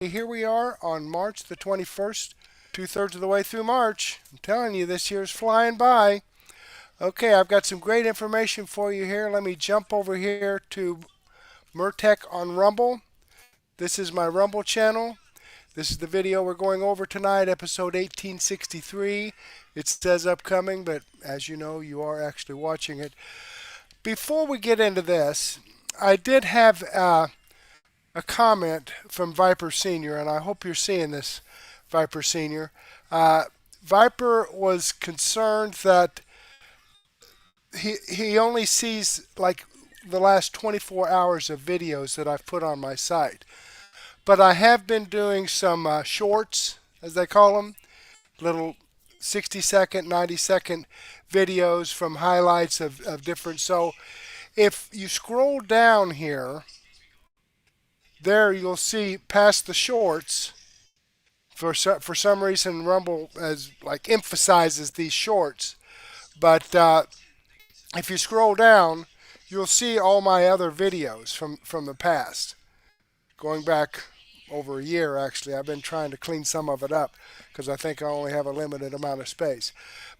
Here we are on March the 21st, two-thirds of the way through March. I'm telling you, this year's flying by. Okay, I've got some great information for you here. Let me jump over here to Murtech on Rumble. This is my Rumble channel. This is the video we're going over tonight, episode 1863. It says upcoming, but as you know, you are actually watching it. Before we get into this, I did have a comment from Viper Senior, and I hope you're seeing this, Viper Senior. Viper was concerned that he only sees like the last 24 hours of videos that I've put on my site. But I have been doing some shorts, as they call them, little 60-second, 90-second videos from highlights of different. So if you scroll down here, there you'll see past the shorts. For some reason, Rumble as like emphasizes these shorts. But if you scroll down, you'll see all my other videos from the past, going back over a year. Actually, I've been trying to clean some of it up because I think I only have a limited amount of space.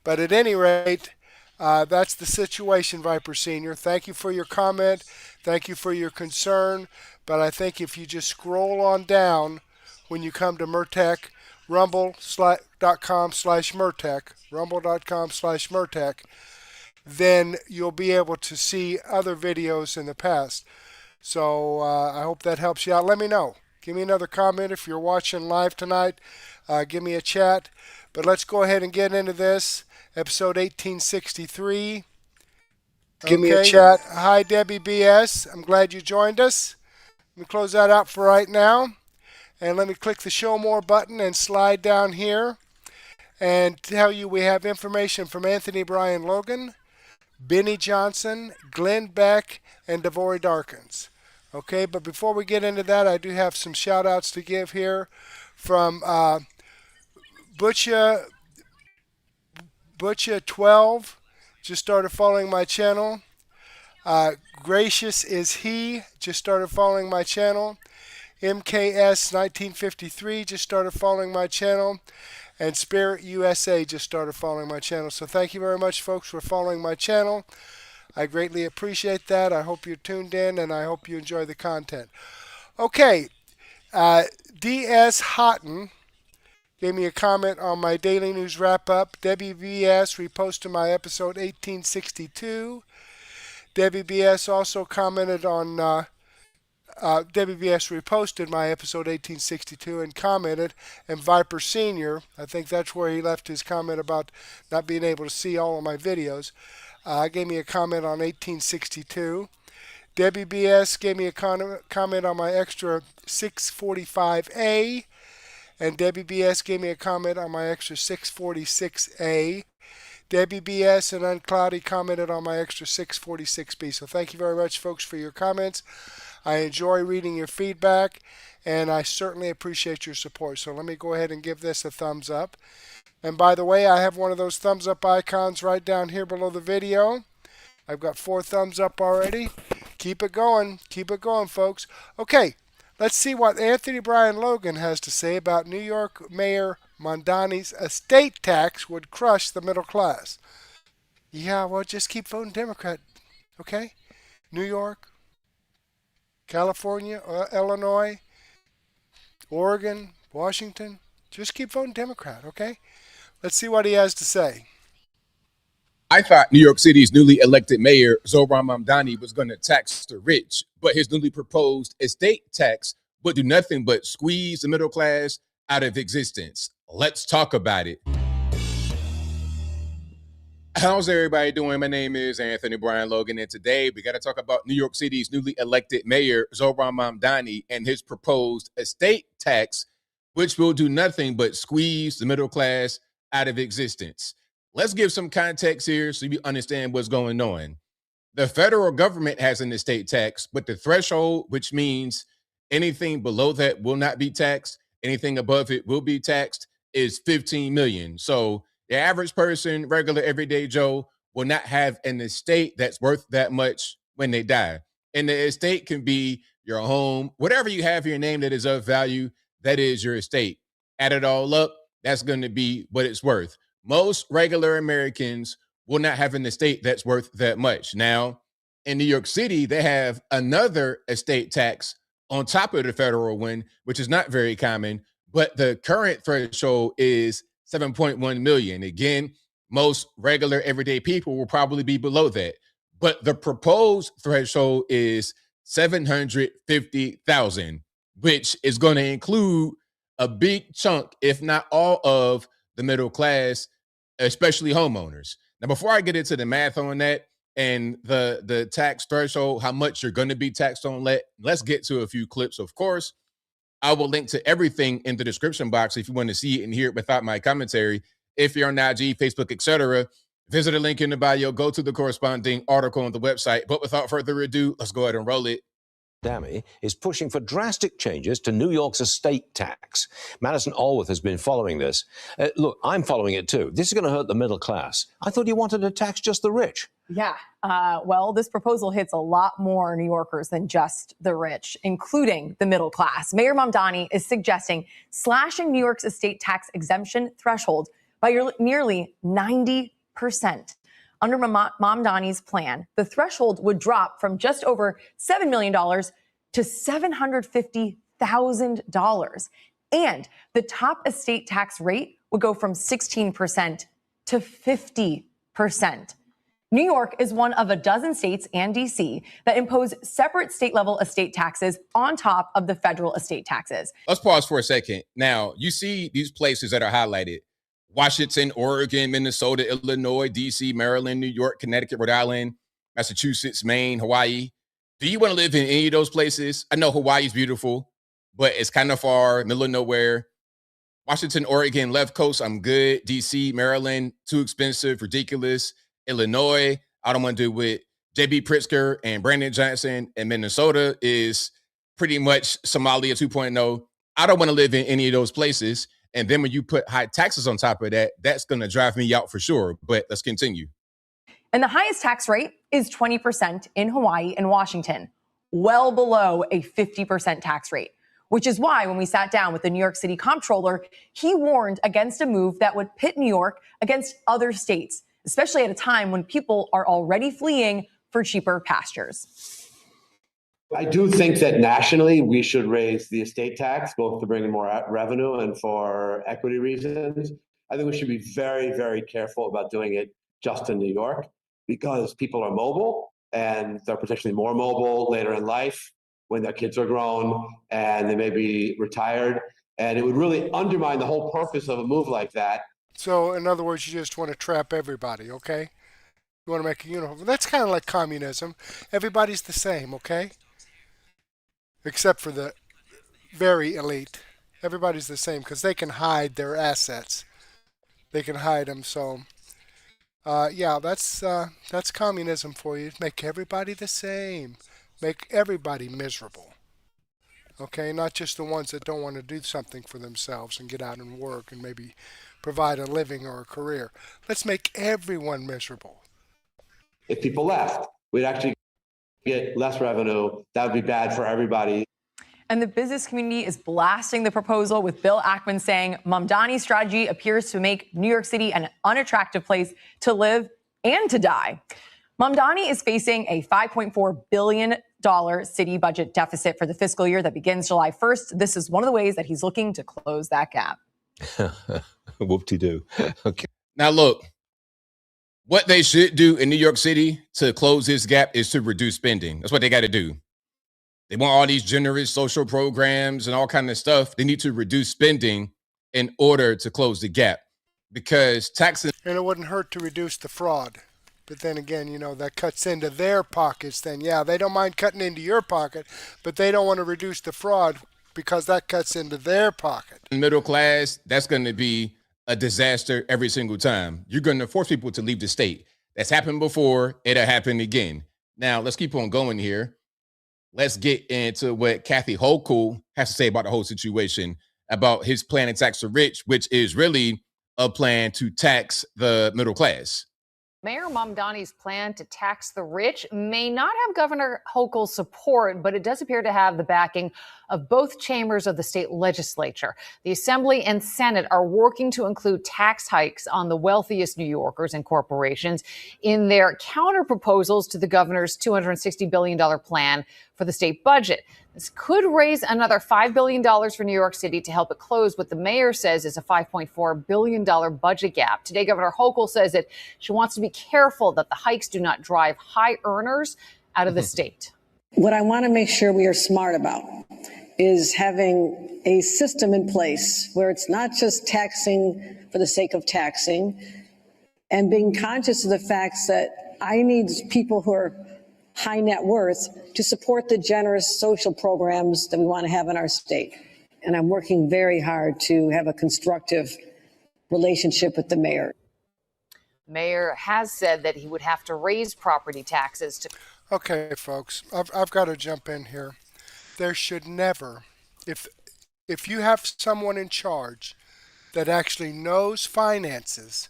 But at any rate, that's the situation, Viper Senior. Thank you for your comment. Thank you for your concern. But I think if you just scroll on down when you come to Murtech, rumble.com/Murtech, rumble.com/Murtech, then you'll be able to see other videos in the past. So I hope that helps you out. Let me know. Give me another comment if you're watching live tonight. Give me a chat. But let's go ahead and get into this. Episode 1863. Give me a chat. Hi, Debbie BS. I'm glad you joined us. Let me close that out for right now. And let me click the Show More button and slide down here and tell you we have information from Anthony Bryan Logan, Benny Johnson, Glenn Beck, and Devory Darkins. Okay, but before we get into that, I do have some shout outs to give here from Butcha12, just started following my channel. Gracious is he, just started following my channel. MKS1953 just started following my channel. And Spirit USA just started following my channel. So thank you very much, folks, for following my channel. I greatly appreciate that. I hope you're tuned in, and I hope you enjoy the content. Okay, DS Houghton gave me a comment on my daily news wrap-up. Debbie BS reposted my episode 1862. Debbie BS also commented on... Debbie BS reposted my episode 1862 and commented, and Viper Senior, I think that's where he left his comment about not being able to see all of my videos, gave me a comment on 1862. Debbie BS gave me a comment on my extra 645A, and Debbie BS gave me a comment on my extra 646A. Debbie BS and Uncloudy commented on my extra 646B. So thank you very much, folks, for your comments. I enjoy reading your feedback, and I certainly appreciate your support. So let me go ahead and give this a thumbs up. And by the way, I have one of those thumbs up icons right down here below the video. I've got 4 thumbs up already. Keep it going. Keep it going, folks. Okay, let's see what Anthony Bryan Logan has to say about New York Mayor Mamdani's estate tax would crush the middle class. Yeah, well, just keep voting Democrat, okay? New York, California, Illinois, Oregon, Washington, just keep voting Democrat, okay? Let's see what he has to say. I thought New York City's newly elected mayor, Zohran Mamdani, was going to tax the rich, but his newly proposed estate tax would do nothing but squeeze the middle class out of existence. Let's talk about it. How's everybody doing? My name is Anthony Bryan Logan, and today we got to talk about New York City's newly elected mayor, Zohran Mamdani, and his proposed estate tax, which will do nothing but squeeze the middle class out of existence. Let's give some context here so you understand what's going on. The federal government has an estate tax, but the threshold, which means anything below that will not be taxed, anything above it will be taxed, is $15 million. So the average person, regular everyday Joe, will not have an estate that's worth that much when they die. And the estate can be your home, whatever you have in your name that is of value, that is your estate. Add it all up, that's going to be what it's worth. Most regular Americans will not have an estate that's worth that much. Now, in New York City, they have another estate tax on top of the federal one, which is not very common, but the current threshold is 7.1 million. Again, most regular everyday people will probably be below that. But the proposed threshold is 750,000, which is going to include a big chunk, if not all of the middle class, especially homeowners. Now, before I get into the math on that and the tax threshold, how much you're going to be taxed on, let's get to a few clips. Of course, I will link to everything in the description box if you want to see it and hear it without my commentary. If you're on IG, Facebook, etc., visit a link in the bio, go to the corresponding article on the website. But without further ado, let's go ahead and roll it. Mamdani is pushing for drastic changes to New York's estate tax. Madison Alworth has been following this. Look, I'm following it too. This is going to hurt the middle class. I thought you wanted to tax just the rich. Yeah, well, this proposal hits a lot more New Yorkers than just the rich, including the middle class. Mayor Mamdani is suggesting slashing New York's estate tax exemption threshold by nearly 90%. Under Mamdani's plan, the threshold would drop from just over $7 million to $750,000. And the top estate tax rate would go from 16% to 50%. New York is one of a dozen states and D.C. that impose separate state-level estate taxes on top of the federal estate taxes. Let's pause for a second. Now, you see these places that are highlighted: Washington, Oregon, Minnesota, Illinois, D.C., Maryland, New York, Connecticut, Rhode Island, Massachusetts, Maine, Hawaii. Do you want to live in any of those places? I know Hawaii's beautiful, but it's kind of far, middle of nowhere. Washington, Oregon, left coast, I'm good. D.C., Maryland, too expensive, ridiculous. Illinois, I don't want to do with J.B. Pritzker and Brandon Johnson. And Minnesota is pretty much Somalia 2.0. I don't want to live in any of those places. And then when you put high taxes on top of that, that's going to drive me out for sure. But let's continue. And the highest tax rate is 20% in Hawaii and Washington, well below a 50% tax rate, which is why when we sat down with the New York City comptroller, he warned against a move that would pit New York against other states, especially at a time when people are already fleeing for cheaper pastures. I do think that nationally we should raise the estate tax, both to bring in more revenue and for equity reasons. I think we should be very, very careful about doing it just in New York because people are mobile and they're potentially more mobile later in life when their kids are grown and they may be retired. And it would really undermine the whole purpose of a move like that. So, in other words, you just want to trap everybody, okay? You want to make a uniform. That's kind of like communism. Everybody's the same, okay? Except for the very elite. Everybody's the same because they can hide their assets. They can hide them. So, yeah, that's communism for you. Make everybody the same. Make everybody miserable. Okay, not just the ones that don't want to do something for themselves and get out and work and maybe provide a living or a career. Let's make everyone miserable. If people left, we'd actually get less revenue. That would be bad for everybody. And the business community is blasting the proposal, with Bill Ackman saying Mamdani's strategy appears to make New York City an unattractive place to live and to die. Mamdani is facing a $5.4 billion city budget deficit for the fiscal year that begins July 1st. This is one of the ways that he's looking to close that gap. Whoop-de-doo. Okay. Now, look, what they should do in New York City to close this gap is to reduce spending. That's what they got to do. They want all these generous social programs and all kind of stuff. They need to reduce spending in order to close the gap because taxes. And it wouldn't hurt to reduce the fraud. But then again, you know, that cuts into their pockets. Then, yeah, they don't mind cutting into your pocket, but they don't want to reduce the fraud because that cuts into their pocket. Middle class, that's going to be a disaster every single time. You're going to force people to leave the state. That's happened before. It'll happen again. Now, let's keep on going here. Let's get into what Kathy Hochul has to say about the whole situation, about his plan to tax the rich, which is really a plan to tax the middle class. Mayor Mamdani's plan to tax the rich may not have Governor Hochul's support, but it does appear to have the backing of both chambers of the state legislature. The Assembly and Senate are working to include tax hikes on the wealthiest New Yorkers and corporations in their counter proposals to the governor's $260 billion plan for the state budget. This could raise another $5 billion for New York City to help it close what the mayor says is a $5.4 billion budget gap. Today, Governor Hochul says that she wants to be careful that the hikes do not drive high earners out of the state. What I want to make sure we are smart about is having a system in place where it's not just taxing for the sake of taxing, and being conscious of the facts that I need people who are high net worth to support the generous social programs that we want to have in our state. And I'm working very hard to have a constructive relationship with the mayor. Mayor has said that he would have to raise property taxes to. Okay, folks, I've got to jump in here. There should never, if you have someone in charge that actually knows finances,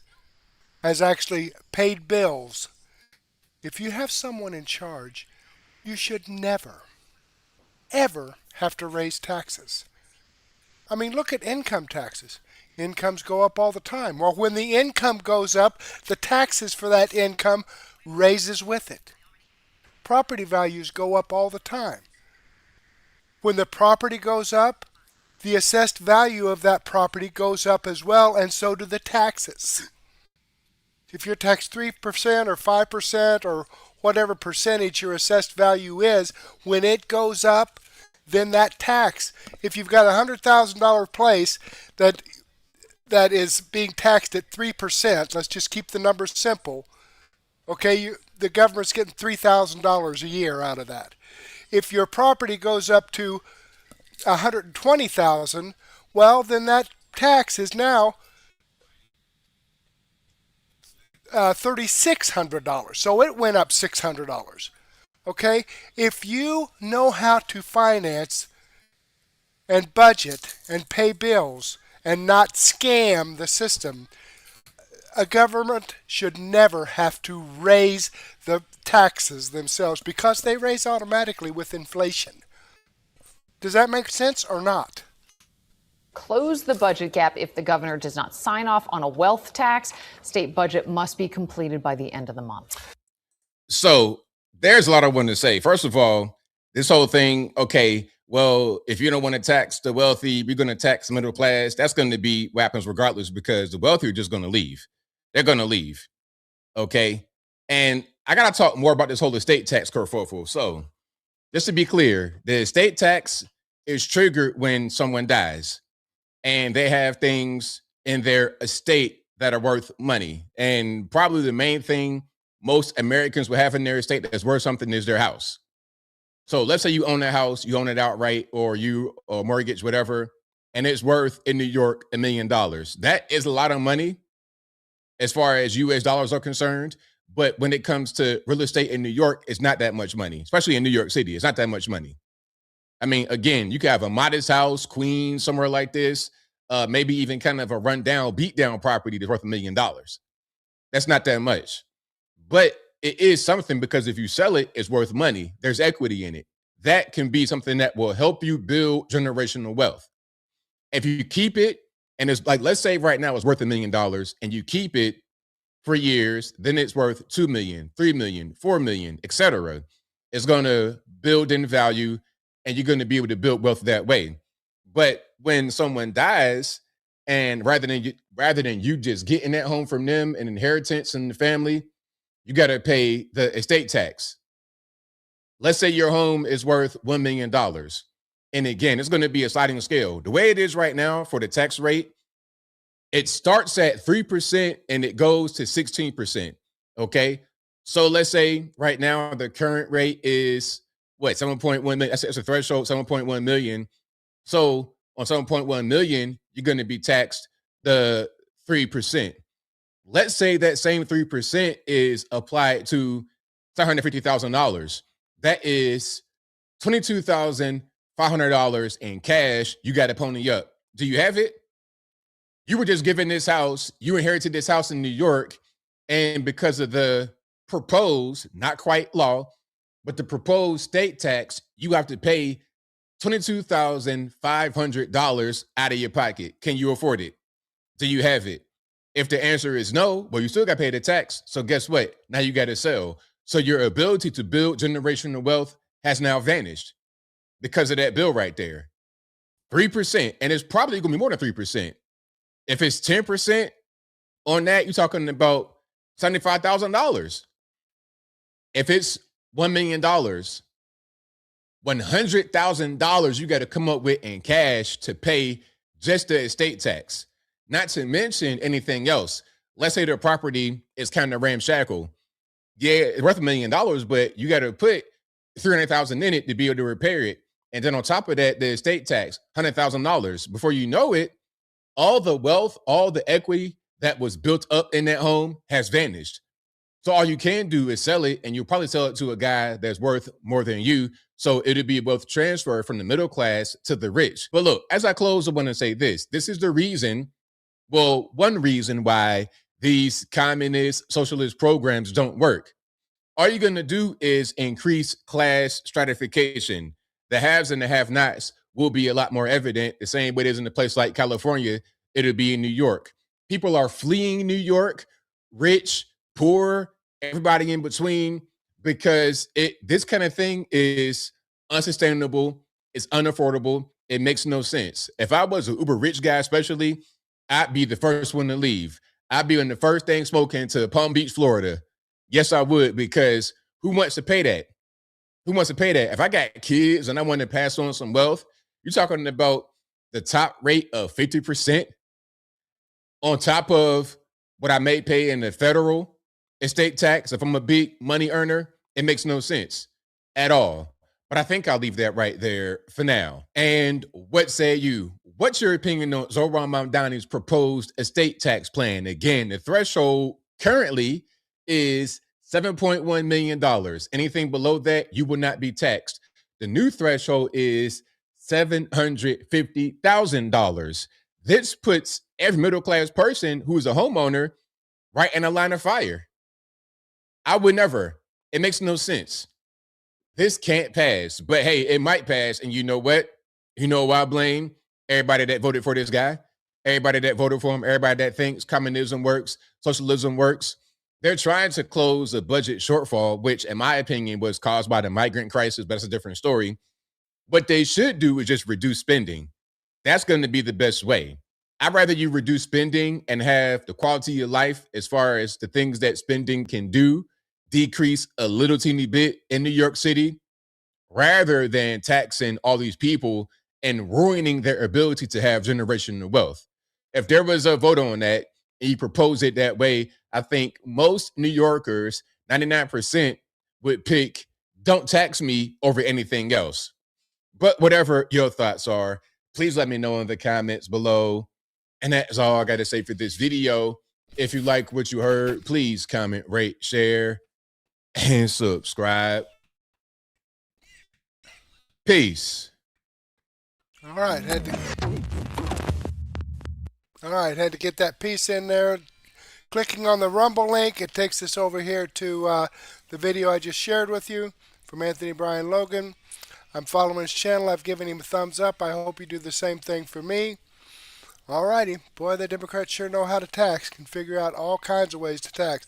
has actually paid bills, if you have someone in charge, you should never, ever have to raise taxes. I mean, look at income taxes. Incomes go up all the time. Well, when the income goes up, the taxes for that income raises with it. Property values go up all the time. When the property goes up, the assessed value of that property goes up as well, and so do the taxes. If you're taxed 3% or 5% or whatever percentage your assessed value is, when it goes up, then that tax, if you've got a $100,000 place that is being taxed at 3%, let's just keep the numbers simple, okay, the government's getting $3,000 a year out of that. If your property goes up to $120,000, well, then that tax is now $3,600. So it went up $600. Okay? If you know how to finance and budget and pay bills and not scam the system, a government should never have to raise the taxes themselves because they raise automatically with inflation. Does that make sense or not? Close the budget gap if the governor does not sign off on a wealth tax. State budget must be completed by the end of the month. So there's a lot I want to say. First of all, this whole thing, okay, well, if you don't want to tax the wealthy, we're going to tax the middle class. That's going to be what happens regardless because the wealthy are just going to leave. They're going to leave. Okay. And I got to talk more about this whole estate tax kerfuffle. So just to be clear, the estate tax is triggered when someone dies and they have things in their estate that are worth money. And probably the main thing most Americans will have in their estate that's worth something is their house. So let's say you own that house, you own it outright, or you or mortgage, whatever, and it's worth in New York $1 million. That is a lot of money as far as US dollars are concerned. But when it comes to real estate in New York, it's not that much money, especially in New York City. It's not that much money. I mean, again, you could have a modest house, Queens, somewhere like this, maybe even kind of a rundown, beat down property that's worth $1 million. That's not that much. But it is something because if you sell it, it's worth money. There's equity in it. That can be something that will help you build generational wealth. If you keep it, and it's like, let's say right now it's worth $1 million and you keep it for years, then it's worth 2 million, 3 million, 4 million, etc. It's going to build in value and you're going to be able to build wealth that way. But when someone dies, and rather than you just getting that home from them, an inheritance in the family, you got to pay the estate tax. Let's say your home is worth $1 million. And again, it's going to be a sliding scale. The way it is right now for the tax rate, it starts at 3% and it goes to 16%. Okay. So let's say right now the current rate is what, 7.1 million. That's a threshold, 7.1 million. So on 7.1 million, you're going to be taxed the 3%. Let's say that same 3% is applied to $750,000. That is $22,500 in cash. You got to pony up. Do you have it? You were just given this house. You inherited this house in New York, And because of the proposed, not quite law, but the proposed state tax, you have to pay $22,500 out of your pocket. Can you afford it? Do you have it? If the answer is no, well, you still got to pay the tax. So guess what? Now you got to sell. So your ability to build generational wealth has now vanished because of that bill right there. 3%. And it's probably going to be more than 3%. If it's 10% on that, you're talking about $75,000. If it's $1 million, $100,000 you got to come up with in cash to pay just the estate tax, not to mention anything else. Let's say the property is kind of ramshackle. Yeah, it's worth $1 million, but you got to put $300,000 in it to be able to repair it. And then on top of that, the estate tax, $100,000. Before you know it, all the wealth, all the equity that was built up in that home has vanished. So all you can do is sell it, and you'll probably sell it to a guy that's worth more than you. So it'll be both transfer from the middle class to the rich. But look, as I close, I want to say this. This is the reason, well, one reason why these communist, socialist programs don't work. All you're going to do is increase class stratification. The haves and the have-nots will be a lot more evident, the same way it is in a place like California, it'll be in New York. People are fleeing New York, rich, poor, everybody in between, because this kind of thing is unsustainable, it's unaffordable, it makes no sense. If I was an uber rich guy especially, I'd be the first one to leave. I'd be on the first thing smoking to Palm Beach, Florida. Yes, I would, because who wants to pay that? Who wants to pay that? If I got kids and I want to pass on some wealth, you're talking about the top rate of 50% on top of what I may pay in the federal estate tax. If I'm a big money earner, it makes no sense at all. But I think I'll leave that right there for now. And what say you? What's your opinion on Zohran Mamdani's proposed estate tax plan? Again, the threshold currently is $7.1 million. Anything below that, you will not be taxed. The new threshold is $750,000. This puts every middle-class person who's a homeowner right in a line of fire. I would never. It makes no sense. This can't pass. But hey, it might pass. And you know what? You know who I blame? Everybody that voted for this guy. Everybody that voted for him. Everybody that thinks communism works, socialism works. They're trying to close a budget shortfall, which in my opinion was caused by the migrant crisis, but that's a different story. What they should do is just reduce spending. That's going to be the best way. I'd rather you reduce spending and have the quality of life as far as the things that spending can do decrease a little teeny bit in New York City, rather than taxing all these people and ruining their ability to have generational wealth. If there was a vote on that and you propose it that way, I think most New Yorkers, 99%, would pick don't tax me over anything else. But whatever your thoughts are, please let me know in the comments below. And that's all I got to say for this video. If you like what you heard, please comment, rate, share, and subscribe. Peace. All right, had to get that piece in there. Clicking on the Rumble link, it takes us over here to the video I just shared with you from Anthony Brian Logan. I'm following his channel. I've given him a thumbs up. I hope you do the same thing for me. All righty. Boy, the Democrats sure know how to tax. Can figure out all kinds of ways to tax.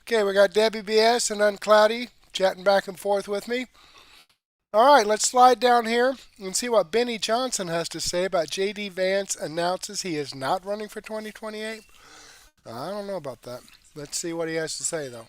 Okay, we got Debbie BS and Uncloudy chatting back and forth with me. All right, let's slide down here and see what Benny Johnson has to say about J.D. Vance announces he is not running for 2028. I don't know about that. Let's see what he has to say, though.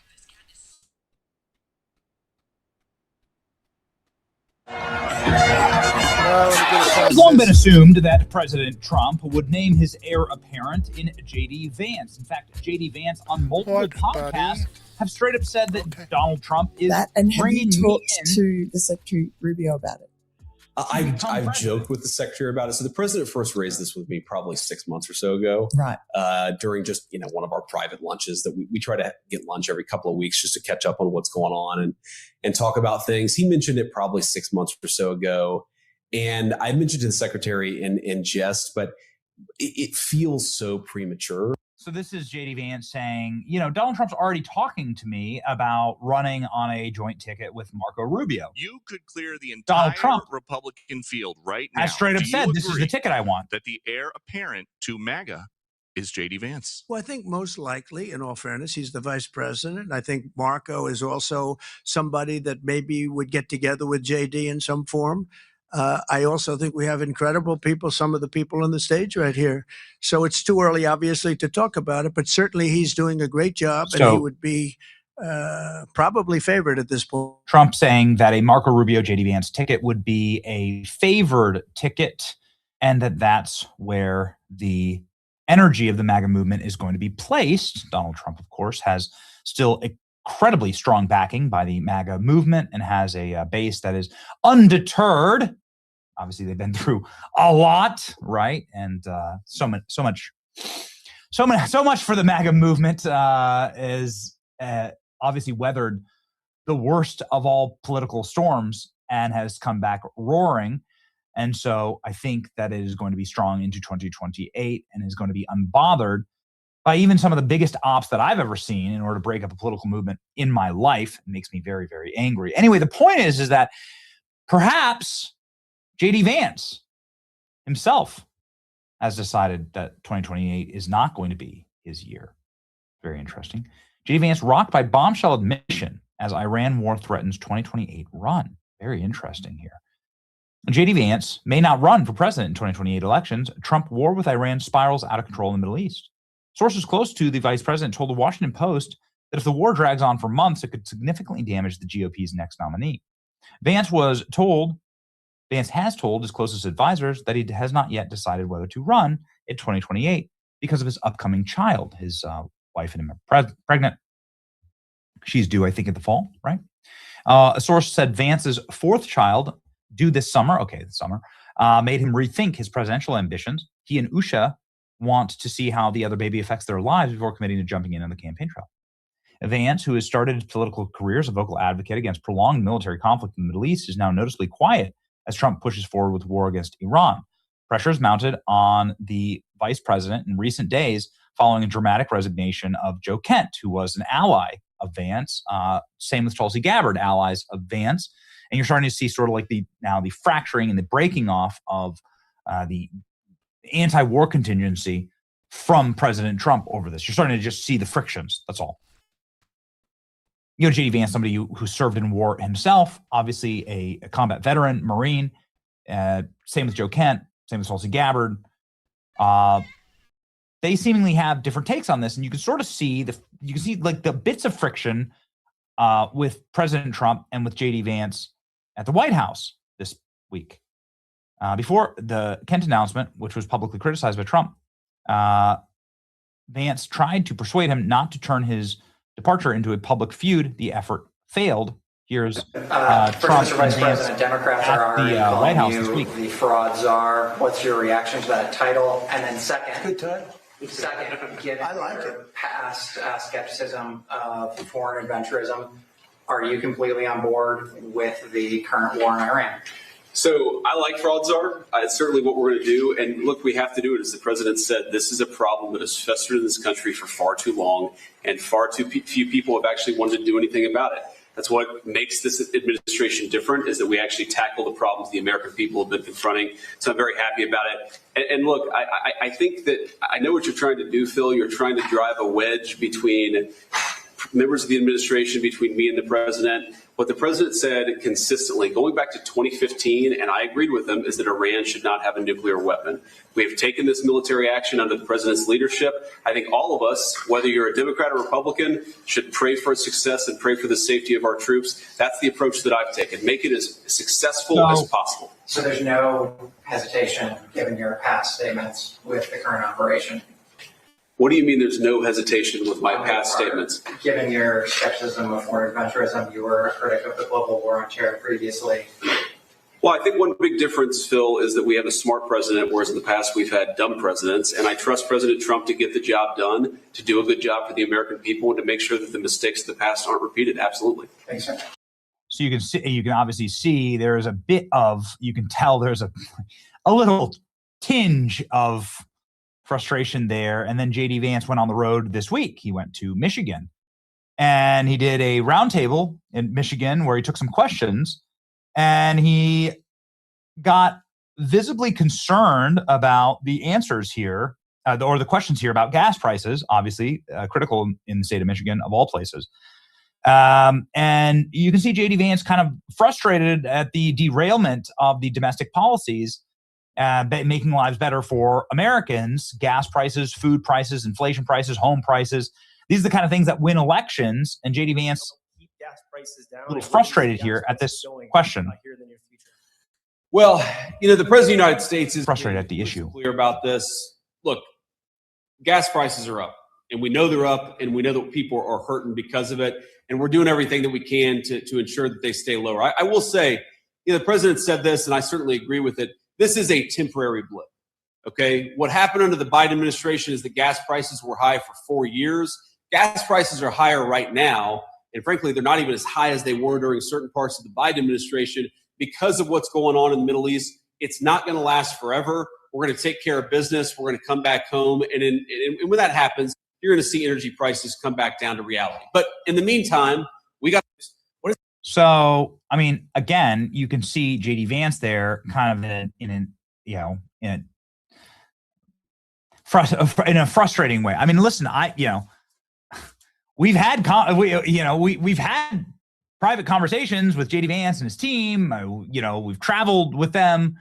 It's long been assumed that President Trump would name his heir apparent in J.D. Vance. In fact, J.D. Vance on multiple podcasts have straight up said that Donald Trump is bringing talked to the Secretary Rubio about it. I've joked with the Secretary about it. So the President first raised this with me probably 6 months or so ago, right? During just one of our private lunches that we try to get lunch every couple of weeks just to catch up on what's going on and talk about things. He mentioned it probably 6 months or so ago, and I mentioned to the Secretary in jest, but it feels so premature. So this is J.D. Vance saying, Donald Trump's already talking to me about running on a joint ticket with Marco Rubio. You could clear the Donald entire Trump Republican field right now. has straight up said, this is the ticket I want. That the heir apparent to MAGA is J.D. Vance? Well, I think most likely, in all fairness, he's the vice president. I think Marco is also somebody that maybe would get together with J.D. in some form. I also think we have incredible people, some of the people on the stage right here. So it's too early, obviously, to talk about it, but certainly he's doing a great job, and he would be probably favored at this point. Trump saying that a Marco Rubio J.D. Vance ticket would be a favored ticket, and that's where the energy of the MAGA movement is going to be placed. Donald Trump, of course, has still incredibly strong backing by the MAGA movement and has a base that is undeterred. Obviously, they've been through a lot, right? And so much for the MAGA movement is obviously weathered the worst of all political storms and has come back roaring. And so I think that it is going to be strong into 2028 and is going to be unbothered by even some of the biggest ops that I've ever seen in order to break up a political movement in my life. It makes me very, very angry. Anyway, the point is that perhaps J.D. Vance himself has decided that 2028 is not going to be his year. Very interesting. J.D. Vance rocked by bombshell admission as Iran war threatens 2028 run. Very interesting here. J.D. Vance may not run for president in 2028 elections. Trump war with Iran spirals out of control in the Middle East. Sources close to the vice president told the Washington Post that if the war drags on for months, it could significantly damage the GOP's next nominee. Vance has told his closest advisors that he has not yet decided whether to run in 2028 because of his upcoming child. His wife and him are pregnant. She's due, I think, in the fall, right? A source said Vance's fourth child, due this summer, made him rethink his presidential ambitions. He and Usha want to see how the other baby affects their lives before committing to jumping in on the campaign trail. Vance, who has started his political career as a vocal advocate against prolonged military conflict in the Middle East, is now noticeably quiet as Trump pushes forward with war against Iran. Pressure is mounted on the vice president in recent days following a dramatic resignation of Joe Kent, who was an ally of Vance. Same with Tulsi Gabbard, allies of Vance. And you're starting to see sort of like the fracturing and the breaking off of the anti-war contingency from President Trump over this. You're starting to just see the frictions. That's all. J.D. Vance, somebody who served in war himself, obviously a combat veteran, Marine. Same with Joe Kent. Same with Tulsi Gabbard. They seemingly have different takes on this, and you can sort of see like the bits of friction with President Trump and with J.D. Vance at the White House this week. Before the Kent announcement, which was publicly criticized by Trump, Vance tried to persuade him not to turn his departure into a public feud. The effort failed. Here's Trump Mr. Vice President, Democrats are at the White House this week. The fraud czar. What's your reaction to that title? And then second, Good title. Given your past skepticism of foreign adventurism, are you completely on board with the current war in Iran? So I like fraud czar. It's certainly what we're going to do. And look, we have to do it. As the president said, this is a problem that has festered in this country for far too long, and far too few people have actually wanted to do anything about it. That's what makes this administration different, is that we actually tackle the problems the American people have been confronting. So I'm very happy about it. And look, I think that I know what you're trying to do, Phil. You're trying to drive a wedge between members of the administration, between me and the president. What the president said consistently, going back to 2015, and I agreed with him, is that Iran should not have a nuclear weapon. We have taken this military action under the president's leadership. I think all of us, whether you're a Democrat or Republican, should pray for success and pray for the safety of our troops. That's the approach that I've taken. Make it as successful as possible. So there's no hesitation, given your past statements, with the current operation? What do you mean there's no hesitation with my past statements? Given your skepticism of foreign adventurism, you were a critic of the global war on terror previously. Well, I think one big difference, Phil, is that we have a smart president, whereas in the past we've had dumb presidents. And I trust President Trump to get the job done, to do a good job for the American people, and to make sure that the mistakes of the past aren't repeated. Absolutely. Thanks, sir. So you can obviously see there is a bit of, you can tell there's a little tinge of frustration there. And then JD Vance went on the road this week. He went to Michigan and he did a roundtable in Michigan where he took some questions, and he got visibly concerned about the answers here, or the questions here about gas prices, obviously critical in the state of Michigan of all places. And you can see JD Vance kind of frustrated at the derailment of the domestic policies, making lives better for Americans, gas prices, food prices, inflation prices, home prices. These are the kind of things that win elections. And JD Vance keep gas prices down. A little frustrated here at this question. Well, the President of the United States is frustrated at the issue. Clear about this. Look, gas prices are up, and we know they're up, and we know that people are hurting because of it. And we're doing everything that we can to ensure that they stay lower. I will say, the president said this, and I certainly agree with it. This is a temporary blip. Okay. What happened under the Biden administration is the gas prices were high for 4 years. Gas prices are higher right now. And frankly, they're not even as high as they were during certain parts of the Biden administration because of what's going on in the Middle East. It's not going to last forever. We're going to take care of business. We're going to come back home. And when that happens, you're going to see energy prices come back down to reality. But in the meantime, we got. So, I mean, again, you can see JD Vance there kind of in a frustrating way. I mean, listen, we've had we've had private conversations with JD Vance and his team. We've traveled with them.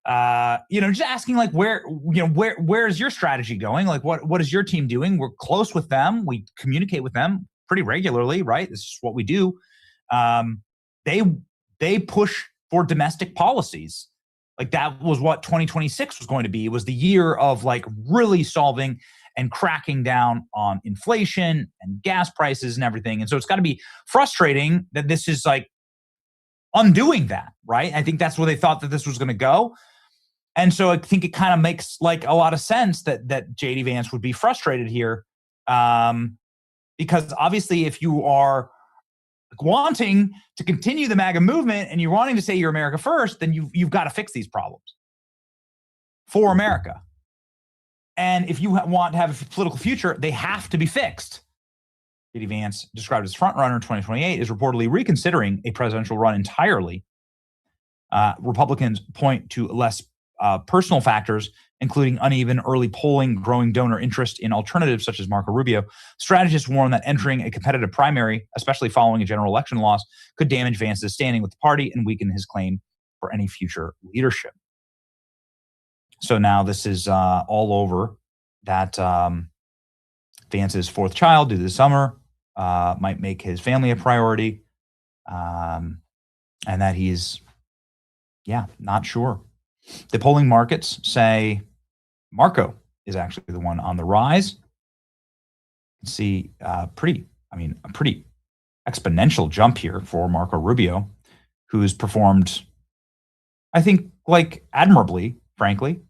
Just asking like where's your strategy going? Like what is your team doing? We're close with them. We communicate with them pretty regularly, right? This is what we do. They push for domestic policies. Like that was what 2026 was going to be. It was the year of like really solving and cracking down on inflation and gas prices and everything. And so it's got to be frustrating that this is like undoing that, right? I think that's where they thought that this was going to go. And so I think it kind of makes like a lot of sense that JD Vance would be frustrated here, because obviously if you are wanting to continue the MAGA movement and you're wanting to say you're America first, then you've got to fix these problems for America. And if you want to have a political future, they have to be fixed. JD Vance, described as frontrunner in 2028, is reportedly reconsidering a presidential run entirely. Republicans point to less personal factors, including uneven early polling, growing donor interest in alternatives such as Marco Rubio. Strategists warn that entering a competitive primary, especially following a general election loss, could damage Vance's standing with the party and weaken his claim for any future leadership. So now this is all over that Vance's fourth child due this summer might make his family a priority, and that he's, not sure. The polling markets say Marco is actually the one on the rise. See, a pretty exponential jump here for Marco Rubio, who's performed, I think, like admirably, frankly.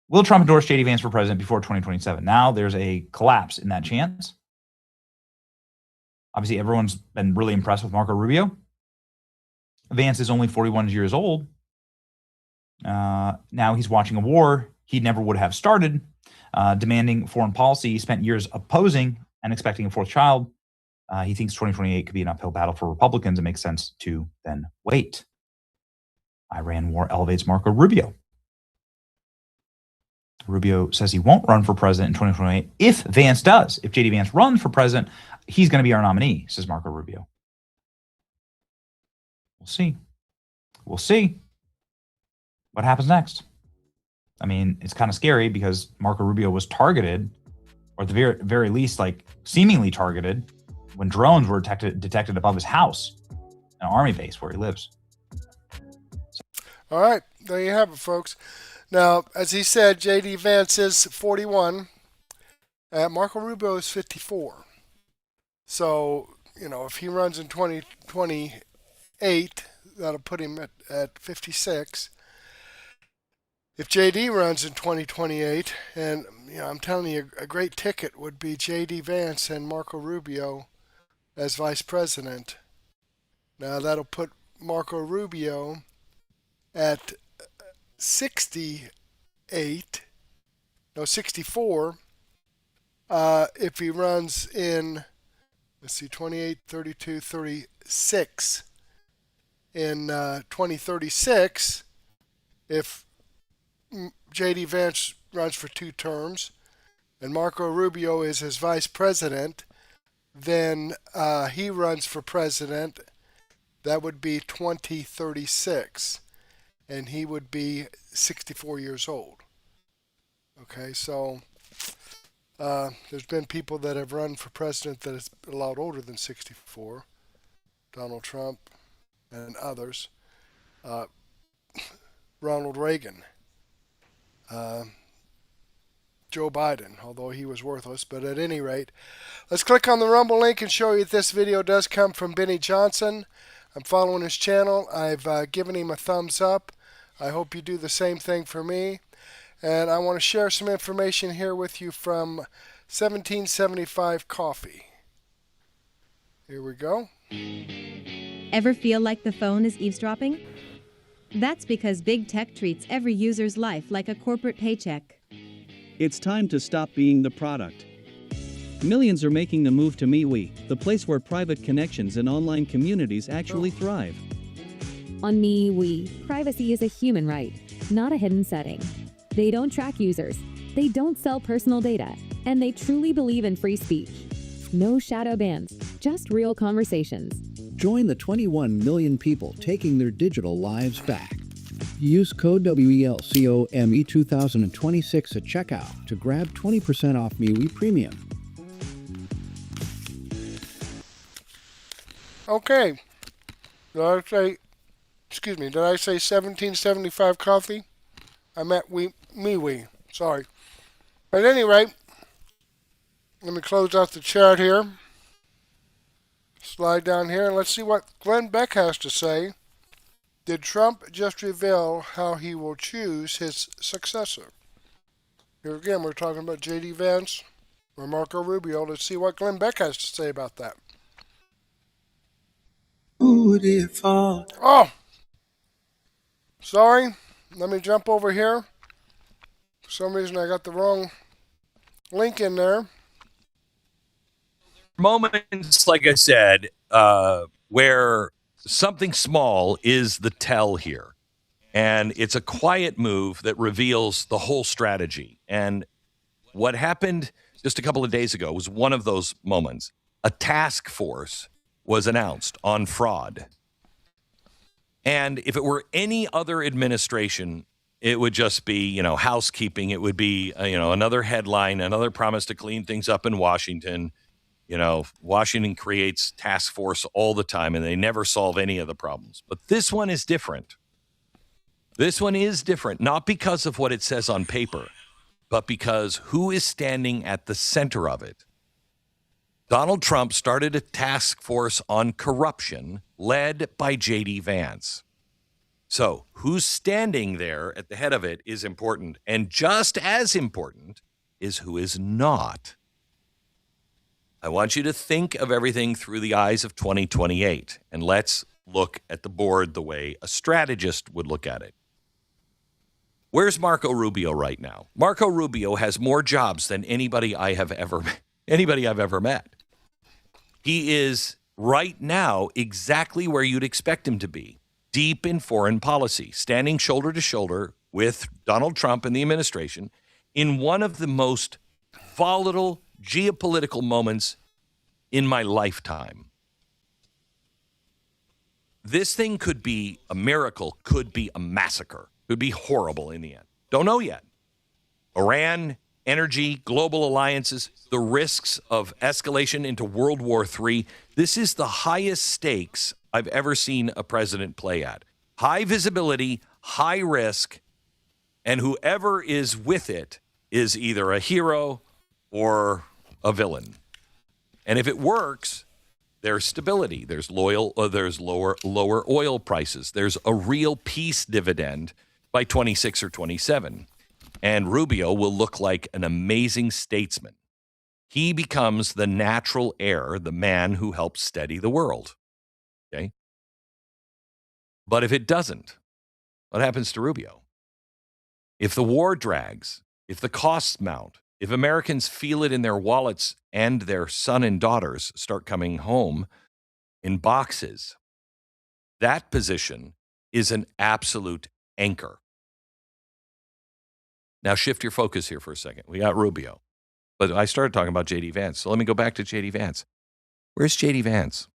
Will Trump endorse JD Vance for president before 2027? Now there's a collapse in that chance. Obviously, everyone's been really impressed with Marco Rubio. Vance is only 41 years old. Now he's watching a war he never would have started, demanding foreign policy he spent years opposing and expecting a fourth child. He thinks 2028 could be an uphill battle for Republicans. It makes sense to then wait. Iran war elevates Marco Rubio. Rubio says he won't run for president in 2028 if Vance does. If JD Vance runs for president, he's going to be our nominee, says Marco Rubio. We'll see. We'll see what happens next. I mean, it's kind of scary because Marco Rubio was targeted, or at the very least, like seemingly targeted, when drones were detected above his house, an army base where he lives. All right, there you have it, folks. Now, as he said, JD Vance is 41. Marco Rubio is 54. So, if he runs in 2028, that'll put him at 56. If JD runs in 2028, and I'm telling you, a great ticket would be JD Vance and Marco Rubio as vice president. Now, that'll put Marco Rubio at 68, 64 if he runs in, let's see, 28, 32, 36 in 2036, if J.D. Vance runs for 2 terms and Marco Rubio is his vice president, then he runs for president. That would be 2036, and he would be 64 years old. Okay, so there's been people that have run for president that is a lot older than 64. Donald Trump and others. Ronald Reagan. Joe Biden, although he was worthless. But at any rate, let's click on the Rumble link and show you that this video does come from Benny Johnson. I'm following his channel. I've given him a thumbs up. I hope you do the same thing for me. And I want to share some information here with you from 1775 Coffee. Here we go. Ever feel like the phone is eavesdropping? That's because big tech treats every user's life like a corporate paycheck. It's time to stop being the product. Millions are making the move to MeWe, the place where private connections and online communities actually thrive. On MeWe, privacy is a human right, not a hidden setting. They don't track users, they don't sell personal data, and they truly believe in free speech. No shadow bans, just real conversations. Join the 21 million people taking their digital lives back. Use code WELCOME2026 at checkout to grab 20% off MeWe Premium. Okay. Did I say 1775 Coffee? I meant MeWe. Sorry. At any rate, let me close out the chat here. Slide down here and let's see what Glenn Beck has to say. Did Trump just reveal how he will choose his successor? Here again, we're talking about J.D. Vance or Marco Rubio. Let's see what Glenn Beck has to say about that. Oh! Sorry. Let me jump over here. For some reason, I got the wrong link in there. Moments, like I said, where something small is the tell here. And it's a quiet move that reveals the whole strategy. And what happened just a couple of days ago was one of those moments. A task force was announced on fraud. And if it were any other administration, it would just be, housekeeping. It would be, another headline, another promise to clean things up in Washington. Washington creates task force all the time, and they never solve any of the problems. But this one is different. This one is different, not because of what it says on paper, but because who is standing at the center of it. Donald Trump started a task force on corruption led by J.D. Vance. So who's standing there at the head of it is important. And just as important is who is not. I want you to think of everything through the eyes of 2028, and let's look at the board the way a strategist would look at it. Where's Marco Rubio right now? Marco Rubio has more jobs than anybody I've ever met. He is right now exactly where you'd expect him to be, deep in foreign policy, standing shoulder to shoulder with Donald Trump and the administration in one of the most volatile geopolitical moments in my lifetime. This thing could be a miracle, could be a massacre, could be horrible in the end. Don't know yet. Iran, energy, global alliances, the risks of escalation into World War III. This is the highest stakes I've ever seen a president play at. High visibility, high risk, and whoever is with it is either a hero or a villain. And if it works, there's stability. There's lower oil prices. There's a real peace dividend by 26 or 27. And Rubio will look like an amazing statesman. He becomes the natural heir, the man who helps steady the world. Okay? But if it doesn't, what happens to Rubio? If the war drags, if the costs mount, if Americans feel it in their wallets and their son and daughters start coming home in boxes, that position is an absolute anchor. Now shift your focus here for a second. We got Rubio, but I started talking about J.D. Vance. So let me go back to J.D. Vance. Where's J.D. Vance?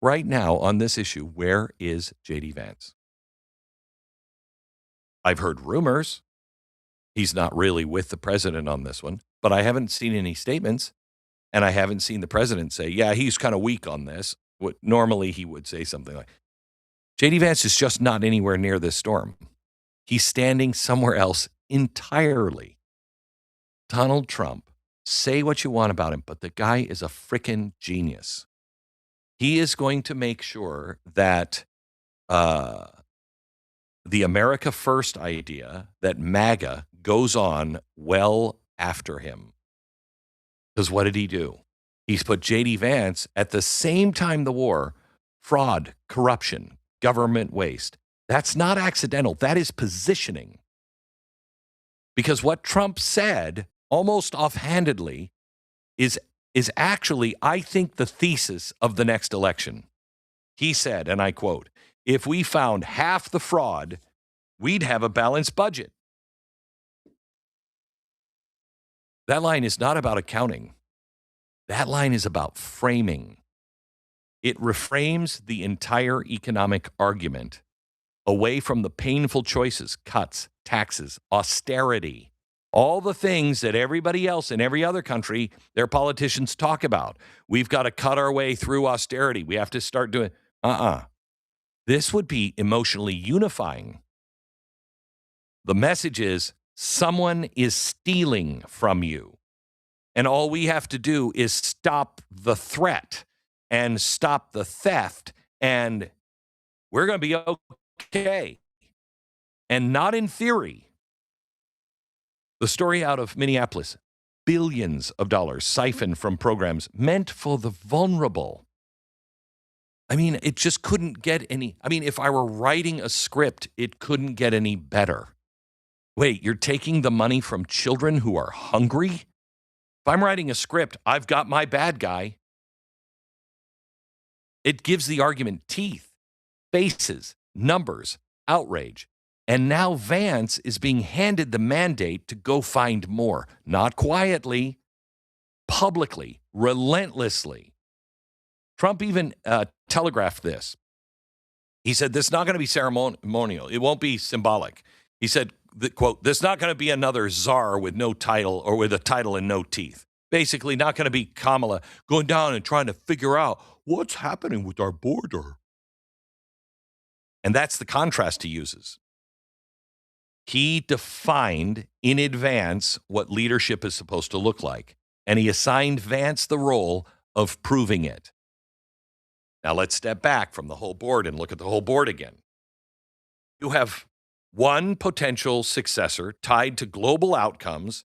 Right now on this issue, where is J.D. Vance? I've heard rumors. He's not really with the president on this one, but I haven't seen any statements, and I haven't seen the president say, yeah, he's kind of weak on this. What normally he would say something like, J.D. Vance is just not anywhere near this storm. He's standing somewhere else entirely. Donald Trump, say what you want about him, but the guy is a frickin' genius. He is going to make sure that the America First idea, that MAGA, goes on well after him. Because what did he do? He's put J.D. Vance at the same time the war, fraud, corruption, government waste. That's not accidental. That is positioning. Because what Trump said, almost offhandedly, is actually, I think, the thesis of the next election. He said, and I quote, if we found half the fraud, we'd have a balanced budget. That line is not about accounting. That line is about framing. It reframes the entire economic argument away from the painful choices, cuts, taxes, austerity, all the things that everybody else in every other country, their politicians talk about. We've got to cut our way through austerity. We have to start doing, This would be emotionally unifying. The message is someone is stealing from you. And all we have to do is stop the threat and stop the theft. And we're going to be okay. And not in theory. The story out of Minneapolis, billions of dollars siphoned from programs meant for the vulnerable. I mean, it just couldn't get any. I mean, if I were writing a script, it couldn't get any better. Wait, you're taking the money from children who are hungry? If I'm writing a script, I've got my bad guy. It gives the argument teeth, faces, numbers, outrage. And now Vance is being handed the mandate to go find more, not quietly, publicly, relentlessly. Trump even telegraphed this. He said, this is not going to be ceremonial. It won't be symbolic. He said, quote, this is not going to be another czar with no title or with a title and no teeth. Basically, not going to be Kamala going down and trying to figure out what's happening with our border. And that's the contrast he uses. He defined in advance what leadership is supposed to look like, and he assigned Vance the role of proving it. Now let's step back from the whole board and look at the whole board again. You have one potential successor tied to global outcomes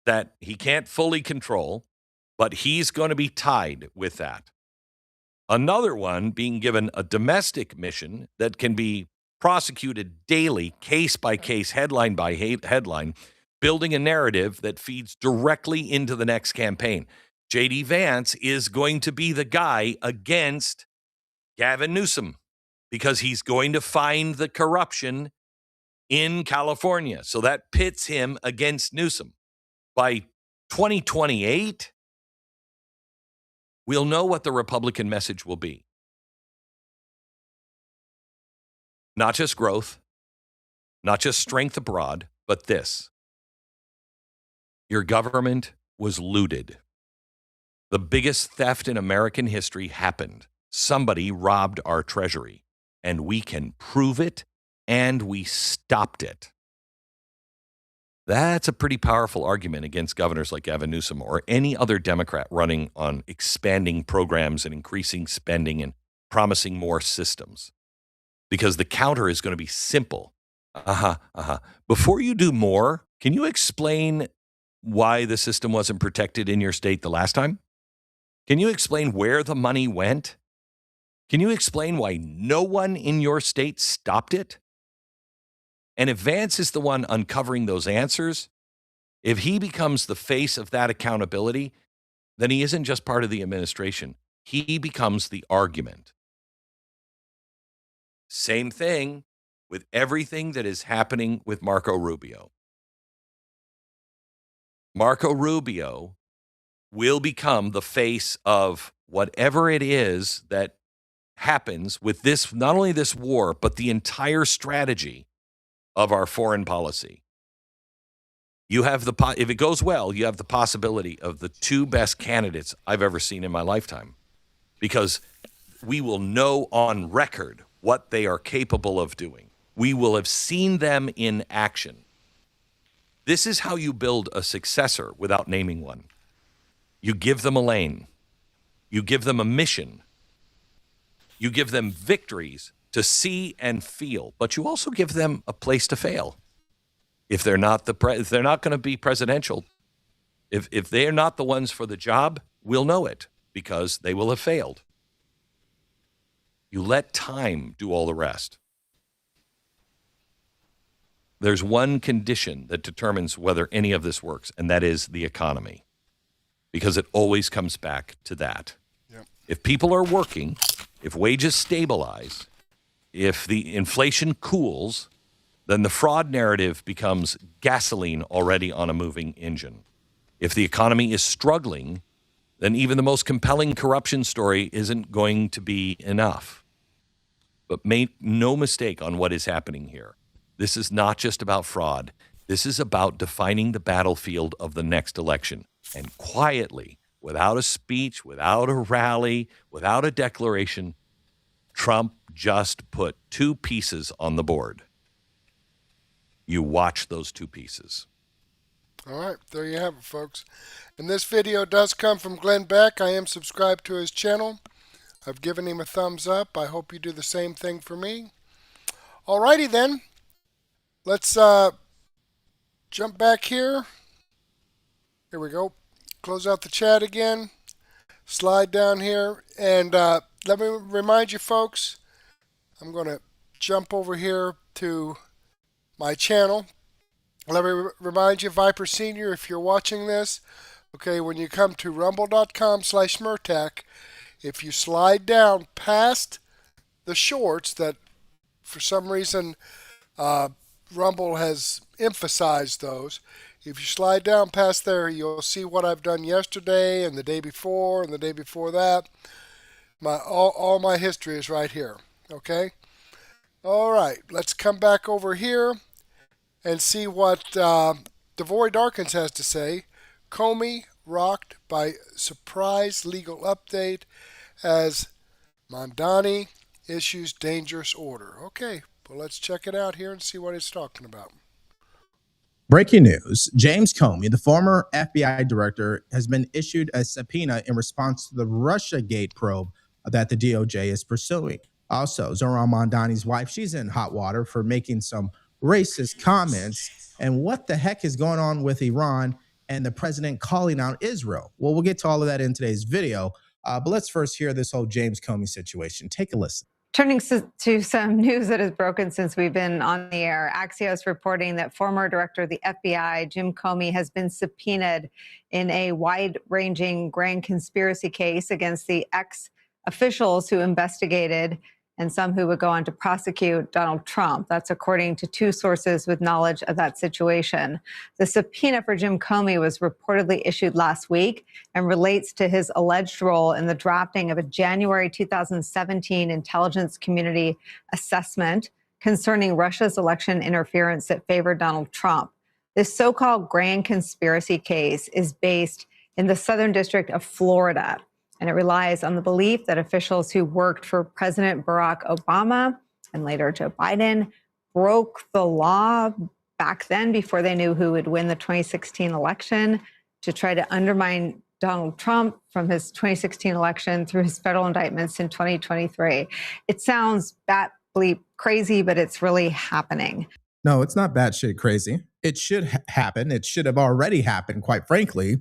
that he can't fully control, but he's going to be tied with that. Another one being given a domestic mission that can be prosecuted daily, case by case, headline by headline, building a narrative that feeds directly into the next campaign. J.D. Vance is going to be the guy against Gavin Newsom because he's going to find the corruption in California. So that pits him against Newsom. By 2028, we'll know what the Republican message will be. Not just growth, not just strength abroad, but this. Your government was looted. The biggest theft in American history happened. Somebody robbed our treasury, and we can prove it, and we stopped it. That's a pretty powerful argument against governors like Gavin Newsom or any other Democrat running on expanding programs and increasing spending and promising more systems. Because the counter is going to be simple. Before you do more, can you explain why the system wasn't protected in your state the last time? Can you explain where the money went? Can you explain why no one in your state stopped it? And if Vance is the one uncovering those answers, if he becomes the face of that accountability, then he isn't just part of the administration. He becomes the argument. Same thing with everything that is happening with Marco Rubio. Marco Rubio will become the face of whatever it is that happens with this, not only this war, but the entire strategy of our foreign policy. You have if it goes well, you have the possibility of the two best candidates I've ever seen in my lifetime, because we will know on record what they are capable of doing. We will have seen them in action. This is how you build a successor without naming one. You give them a lane. You give them a mission. You give them victories to see and feel, but you also give them a place to fail. If they're not if they're not going to be presidential, if they're not the ones for the job, we'll know it because they will have failed. You let time do all the rest. There's one condition that determines whether any of this works, and that is the economy, because it always comes back to that. Yep. If people are working, if wages stabilize, if the inflation cools, then the fraud narrative becomes gasoline already on a moving engine. If the economy is struggling, then even the most compelling corruption story isn't going to be enough. But make no mistake on what is happening here. This is not just about fraud. This is about defining the battlefield of the next election. And quietly, without a speech, without a rally, without a declaration, Trump just put two pieces on the board. You watch those two pieces. All right, there you have it, folks. And this video does come from Glenn Beck. I am subscribed to his channel. I've given him a thumbs up. I hope you do the same thing for me. All righty then. Let's jump back here. Here we go. Close out the chat again. Slide down here. And let me remind you, folks, I'm going to jump over here to my channel. Let me remind you, Viper Senior, if you're watching this, okay, when you come to rumble.com/Murtak, if you slide down past the shorts that for some reason Rumble has emphasized those, if you slide down past there, you'll see what I've done yesterday and the day before and the day before that. All my history is right here, okay? All right, let's come back over here and see what Devory Darkins has to say. Comey rocked by surprise legal update as Mamdani issues dangerous order. Okay, well, let's check it out here and see what he's talking about. Breaking news, James Comey, the former FBI director, has been issued a subpoena in response to the Russiagate probe that the DOJ is pursuing. Also, Zohran Mamdani's wife, she's in hot water for making some racist comments. And what the heck is going on with Iran and the president calling out Israel? Well, we'll get to all of that in today's video. But let's first hear this whole James Comey situation. Take a listen. Turning to some news that has broken since we've been on the air, Axios reporting that former director of the FBI, Jim Comey, has been subpoenaed in a wide-ranging grand conspiracy case against the ex-officials who investigated and some who would go on to prosecute Donald Trump. That's according to two sources with knowledge of that situation. The subpoena for Jim Comey was reportedly issued last week and relates to his alleged role in the drafting of a January 2017 intelligence community assessment concerning Russia's election interference that favored Donald Trump. This so-called grand conspiracy case is based in the Southern District of Florida, and it relies on the belief that officials who worked for President Barack Obama and later Joe Biden broke the law back then before they knew who would win the 2016 election to try to undermine Donald Trump from his 2016 election through his federal indictments in 2023. It sounds bat-bleep crazy, but it's really happening. No, it's not batshit crazy. It should happen. It should have already happened, quite frankly.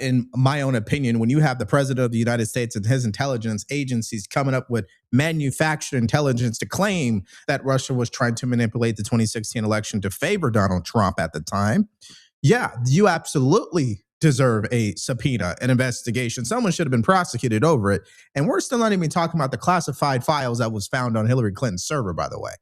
in my own opinion, when you have the president of the United States and his intelligence agencies coming up with manufactured intelligence to claim that Russia was trying to manipulate the 2016 election to favor Donald Trump at the time, yeah, you absolutely deserve a subpoena, an investigation. Someone should have been prosecuted over it. And we're still not even talking about the classified files that was found on Hillary Clinton's server, by the way.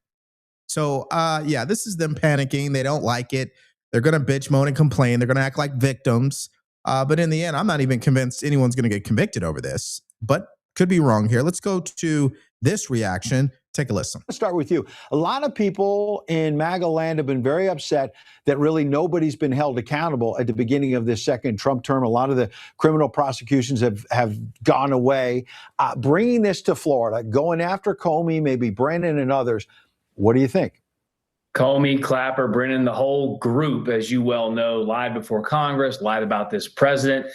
So, yeah, this is them panicking. They don't like it. They're going to bitch, moan, and complain. They're going to act like victims. But in the end, I'm not even convinced anyone's going to get convicted over this. But could be wrong here. Let's go to this reaction. Take a listen. Let's start with you. A lot of people in MAGA land have been very upset that really nobody's been held accountable at the beginning of this second Trump term. A lot of the criminal prosecutions have gone away. Bringing this to Florida, going after Comey, maybe Brennan and others, what do you think? Comey, Clapper, Brennan, the whole group, as you well know, lied before Congress, lied about this president.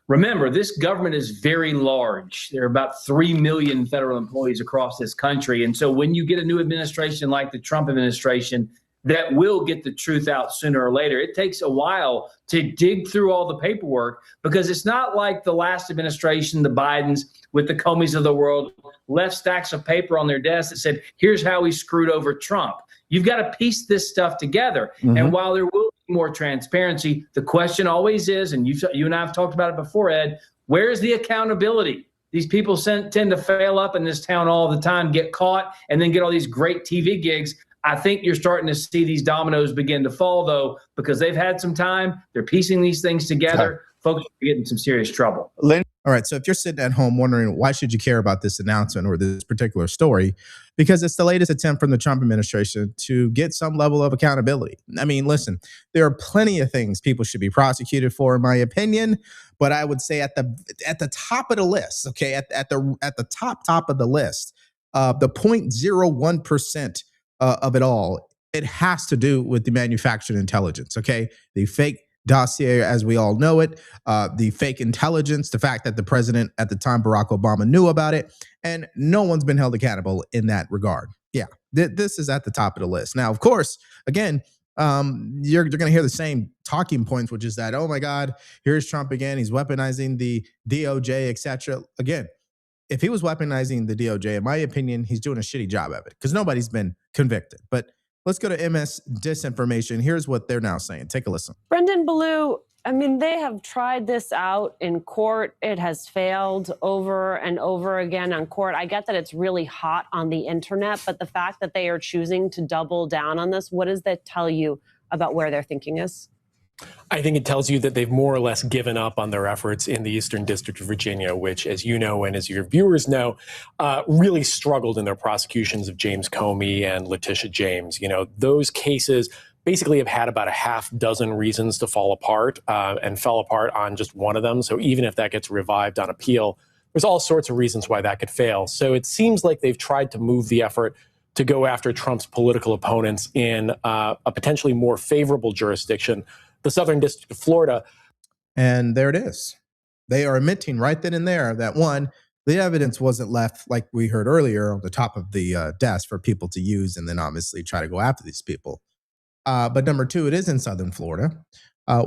Remember, this government is very large. There are about 3 million federal employees across this country. And so when you get a new administration like the Trump administration, that will get the truth out sooner or later. It takes a while to dig through all the paperwork because it's not like the last administration, the Bidens with the Comeys of the world, left stacks of paper on their desk that said, here's how we screwed over Trump. You've got to piece this stuff together. Mm-hmm. And while there will be more transparency, the question always is, and you and I have talked about it before, Ed, where's the accountability? These people tend to fail up in this town all the time, get caught, and then get all these great TV gigs. I think you're starting to see these dominoes begin to fall, though, because they've had some time. They're piecing these things together. Okay. Folks are getting some serious trouble. All right. So if you're sitting at home wondering why should you care about this announcement or this particular story, because it's the latest attempt from the Trump administration to get some level of accountability. I mean, listen, there are plenty of things people should be prosecuted for, in my opinion. But I would say at the top of the list, okay, at the top of the list, the 0.01% of it all, it has to do with the manufactured intelligence. Okay, the fake dossier, as we all know it, the fake intelligence, the fact that the president at the time, Barack Obama, knew about it, and no one's been held accountable in that regard. Yeah, this is at the top of the list. Now, of course, again, you're going to hear the same talking points, which is that, oh my God, here's Trump again. He's weaponizing the DOJ, etc. Again, if he was weaponizing the DOJ, in my opinion, he's doing a shitty job of it because nobody's been convicted. But let's go to MS Disinformation. Here's what they're now saying. Take a listen. Brendan Ballou, I mean, they have tried this out in court. It has failed over and over again on court. I get that it's really hot on the internet, but the fact that they are choosing to double down on this, what does that tell you about where their thinking is? I think it tells you that they've more or less given up on their efforts in the Eastern District of Virginia, which, as you know, and as your viewers know, really struggled in their prosecutions of James Comey and Letitia James. You know, those cases basically have had about a half dozen reasons to fall apart and fell apart on just one of them. So even if that gets revived on appeal, there's all sorts of reasons why that could fail. So it seems like they've tried to move the effort to go after Trump's political opponents in a potentially more favorable jurisdiction, the Southern District of Florida. And there it is. They are admitting right then and there that, one, the evidence wasn't left, like we heard earlier, on the top of the desk for people to use and then obviously try to go after these people. But number two, it is in Southern Florida,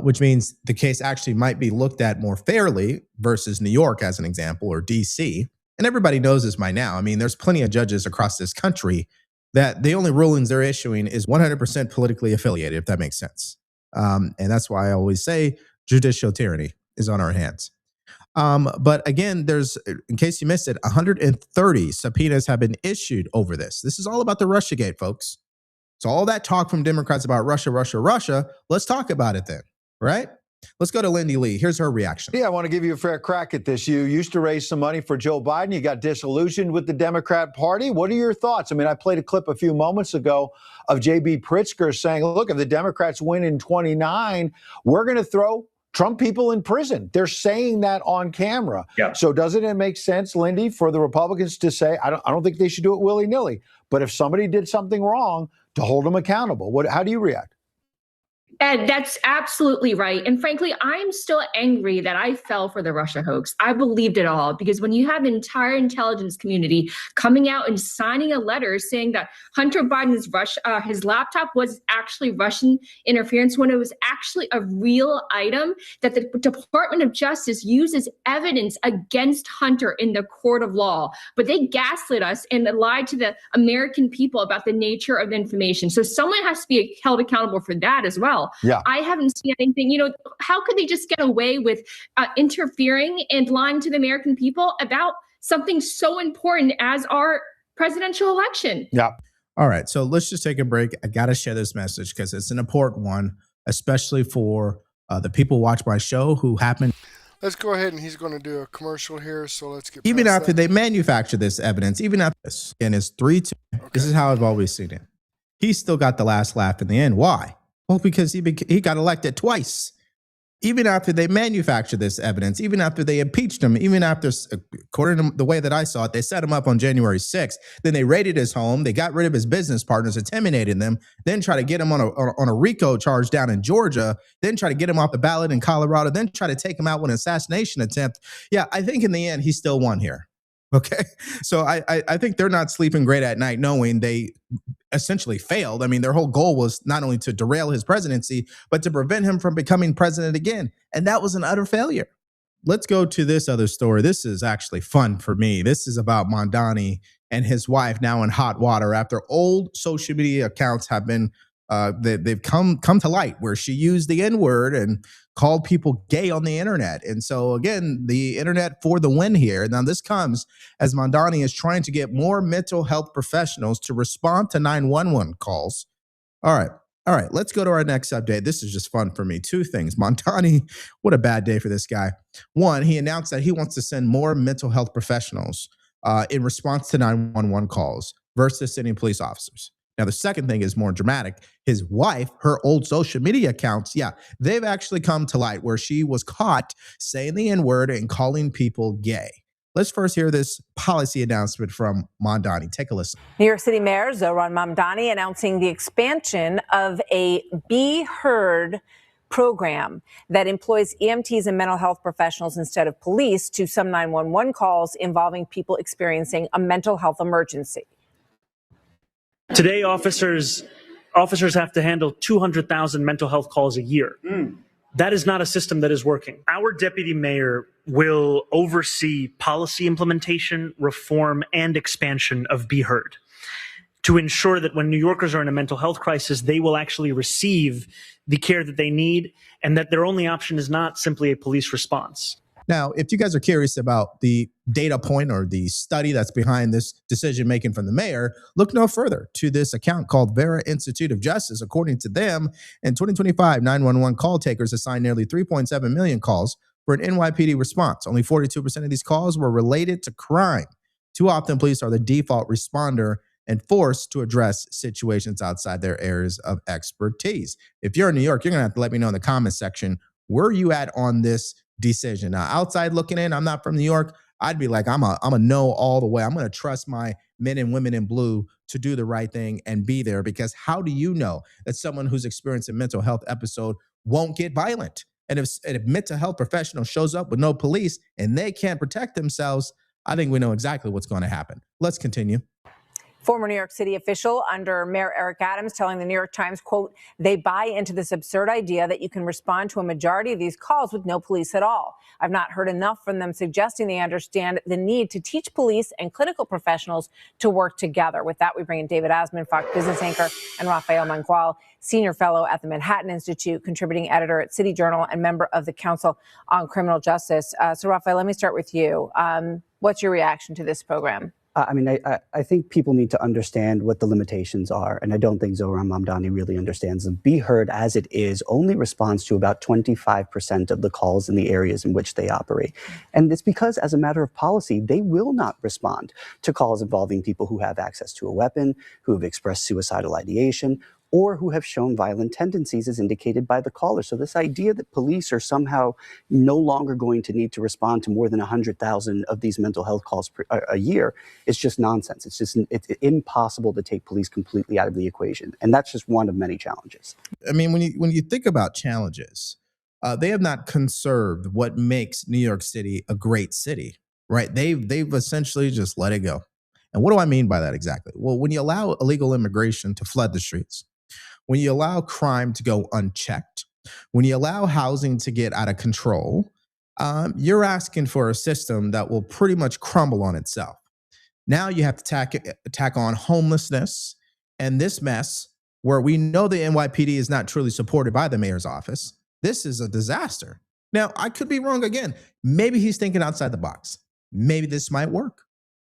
which means the case actually might be looked at more fairly versus New York, as an example, or D.C. And everybody knows this by now. I mean, there's plenty of judges across this country that the only rulings they're issuing is 100% politically affiliated, if that makes sense. And that's why I always say judicial tyranny is on our hands. But again, there's, in case you missed it, 130 subpoenas have been issued over this. This is all about the Russiagate, folks. So all that talk from Democrats about Russia, Russia, Russia, let's talk about it then, right? Let's go to Lindy Lee. Here's her reaction. Yeah, I want to give you a fair crack at this. You used to raise some money for Joe Biden. You got disillusioned with the Democrat Party. What are your thoughts? I mean, I played a clip a few moments ago of J.B. Pritzker saying, look, if the Democrats win in 29, we're going to throw Trump people in prison. They're saying that on camera. Yeah. So doesn't it make sense, Lindy, for the Republicans to say, I don't think they should do it willy-nilly, but if somebody did something wrong, to hold them accountable? How do you react? And that's absolutely right. And frankly, I'm still angry that I fell for the Russia hoax. I believed it all because when you have the entire intelligence community coming out and signing a letter saying that Hunter Biden's his laptop was actually Russian interference when it was actually a real item that the Department of Justice uses evidence against Hunter in the court of law, but they gaslit us and lied to the American people about the nature of the information. So someone has to be held accountable for that as well. Yeah. I haven't seen anything. How could they just get away with interfering and lying to the American people about something so important as our presidential election? Yeah. All right. So let's just take a break. I got to share this message because it's an important one, especially for the people who watch my show who happen. Let's go ahead, and he's going to do a commercial here. So let's get Even past after that. they manufacture this evidence, even after this, and it's 3-2. Okay. This is how I've always seen it. He still got the last laugh in the end. Why? Well, because he got elected twice. Even after they manufactured this evidence, even after they impeached him, even after, according to the way that I saw it, they set him up on January 6th. Then they raided his home. They got rid of his business partners, intimidated them, then try to get him on a RICO charge down in Georgia, then try to get him off the ballot in Colorado, then try to take him out with an assassination attempt. Yeah, I think in the end, he still won here. Okay, so I think they're not sleeping great at night knowing they essentially failed. I mean, their whole goal was not only to derail his presidency, but to prevent him from becoming president again. And that was an utter failure. Let's go to this other story. This is actually fun for me. This is about Mamdani and his wife now in hot water after old social media accounts have been they've come to light where she used the N-word and called people gay on the internet. And so again, the internet for the win here. Now this comes as Mamdani is trying to get more mental health professionals to respond to 911 calls. All right, let's go to our next update. This is just fun for me. Two things. Mamdani, what a bad day for this guy. One, he announced that he wants to send more mental health professionals in response to 911 calls versus sending police officers. Now, the second thing is more dramatic. His wife, her old social media accounts, they've actually come to light where she was caught saying the N-word and calling people gay. Let's first hear this policy announcement from Mamdani. Take a listen. New York City Mayor Zohran Mamdani announcing the expansion of a Be Heard program that employs EMTs and mental health professionals instead of police to some 911 calls involving people experiencing a mental health emergency. Today, officers have to handle 200,000 mental health calls a year. That is not a system that is working. Our deputy mayor will oversee policy implementation, reform, and expansion of Be Heard to ensure that when New Yorkers are in a mental health crisis, they will actually receive the care that they need and that their only option is not simply a police response. Now, if you guys are curious about the data point or the study that's behind this decision making from the mayor, look no further to this account called Vera Institute of Justice. According to them, in 2025, 911 call takers assigned nearly 3.7 million calls for an NYPD response. Only 42% of these calls were related to crime. Too often, police are the default responder and forced to address situations outside their areas of expertise. If you're in New York, you're going to have to let me know in the comment section, where are you at on this decision? Now, outside looking in, I'm not from New York. I'd be like, I'm a no all the way. I'm going to trust my men and women in blue to do the right thing and be there, because how do you know that someone who's experienced a mental health episode won't get violent? And if a mental health professional shows up with no police and they can't protect themselves, I think we know exactly what's going to happen. Let's continue. Former New York City official under Mayor Eric Adams telling the New York Times, quote, they buy into this absurd idea that you can respond to a majority of these calls with no police at all. I've not heard enough from them suggesting they understand the need to teach police and clinical professionals to work together. With that, we bring in David Asman, Fox Business anchor, and Rafael Mangual, senior fellow at the Manhattan Institute, contributing editor at City Journal, and member of the Council on Criminal Justice. So, Rafael, let me start with you. What's your reaction to this program? I think people need to understand what the limitations are, and I don't think Zohran Mamdani really understands them. Be Heard, as it is, only responds to about 25% of the calls in the areas in which they operate. And it's because, as a matter of policy, they will not respond to calls involving people who have access to a weapon, who have expressed suicidal ideation, or who have shown violent tendencies as indicated by the caller. So this idea that police are somehow no longer going to need to respond to more than 100,000 of these mental health calls a year is just nonsense. It's impossible to take police completely out of the equation. And that's just one of many challenges. I mean, when you think about challenges, they have not conserved what makes New York City a great city, right? They've essentially just let it go. And what do I mean by that exactly? Well, when you allow illegal immigration to flood the streets, when you allow crime to go unchecked, when you allow housing to get out of control, you're asking for a system that will pretty much crumble on itself. Now you have to tack on homelessness and this mess where we know the NYPD is not truly supported by the mayor's office. This is a disaster. Now, I could be wrong again. Maybe he's thinking outside the box. Maybe this might work.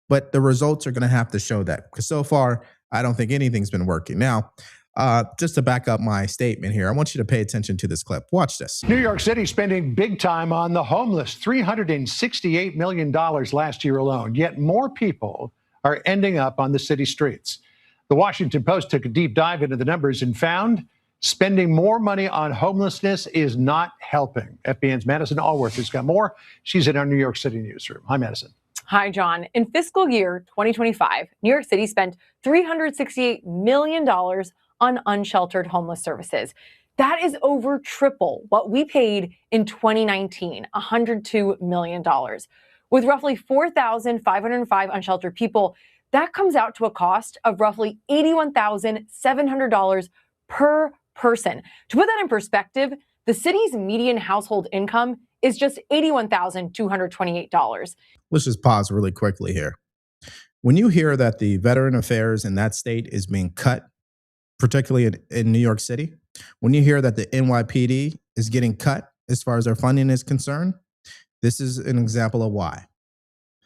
But the results are going to have to show that, because so far, I don't think anything's been working. Now, just to back up my statement here, I want you to pay attention to this clip. Watch this. New York City spending big time on the homeless, $368 million last year alone. Yet more people are ending up on the city streets. The Washington Post took a deep dive into the numbers and found spending more money on homelessness is not helping. FBN's Madison Allworth has got more. She's in our New York City newsroom. Hi, Madison. Hi, John. In fiscal year 2025, New York City spent $368 million on unsheltered homeless services. That is over triple what we paid in 2019, $102 million. With roughly 4,505 unsheltered people, that comes out to a cost of roughly $81,700 per person. To put that in perspective, the city's median household income is just $81,228. Let's just pause really quickly here. When you hear that the veteran affairs in that state is being cut, particularly in New York City, when you hear that the NYPD is getting cut as far as their funding is concerned, this is an example of why.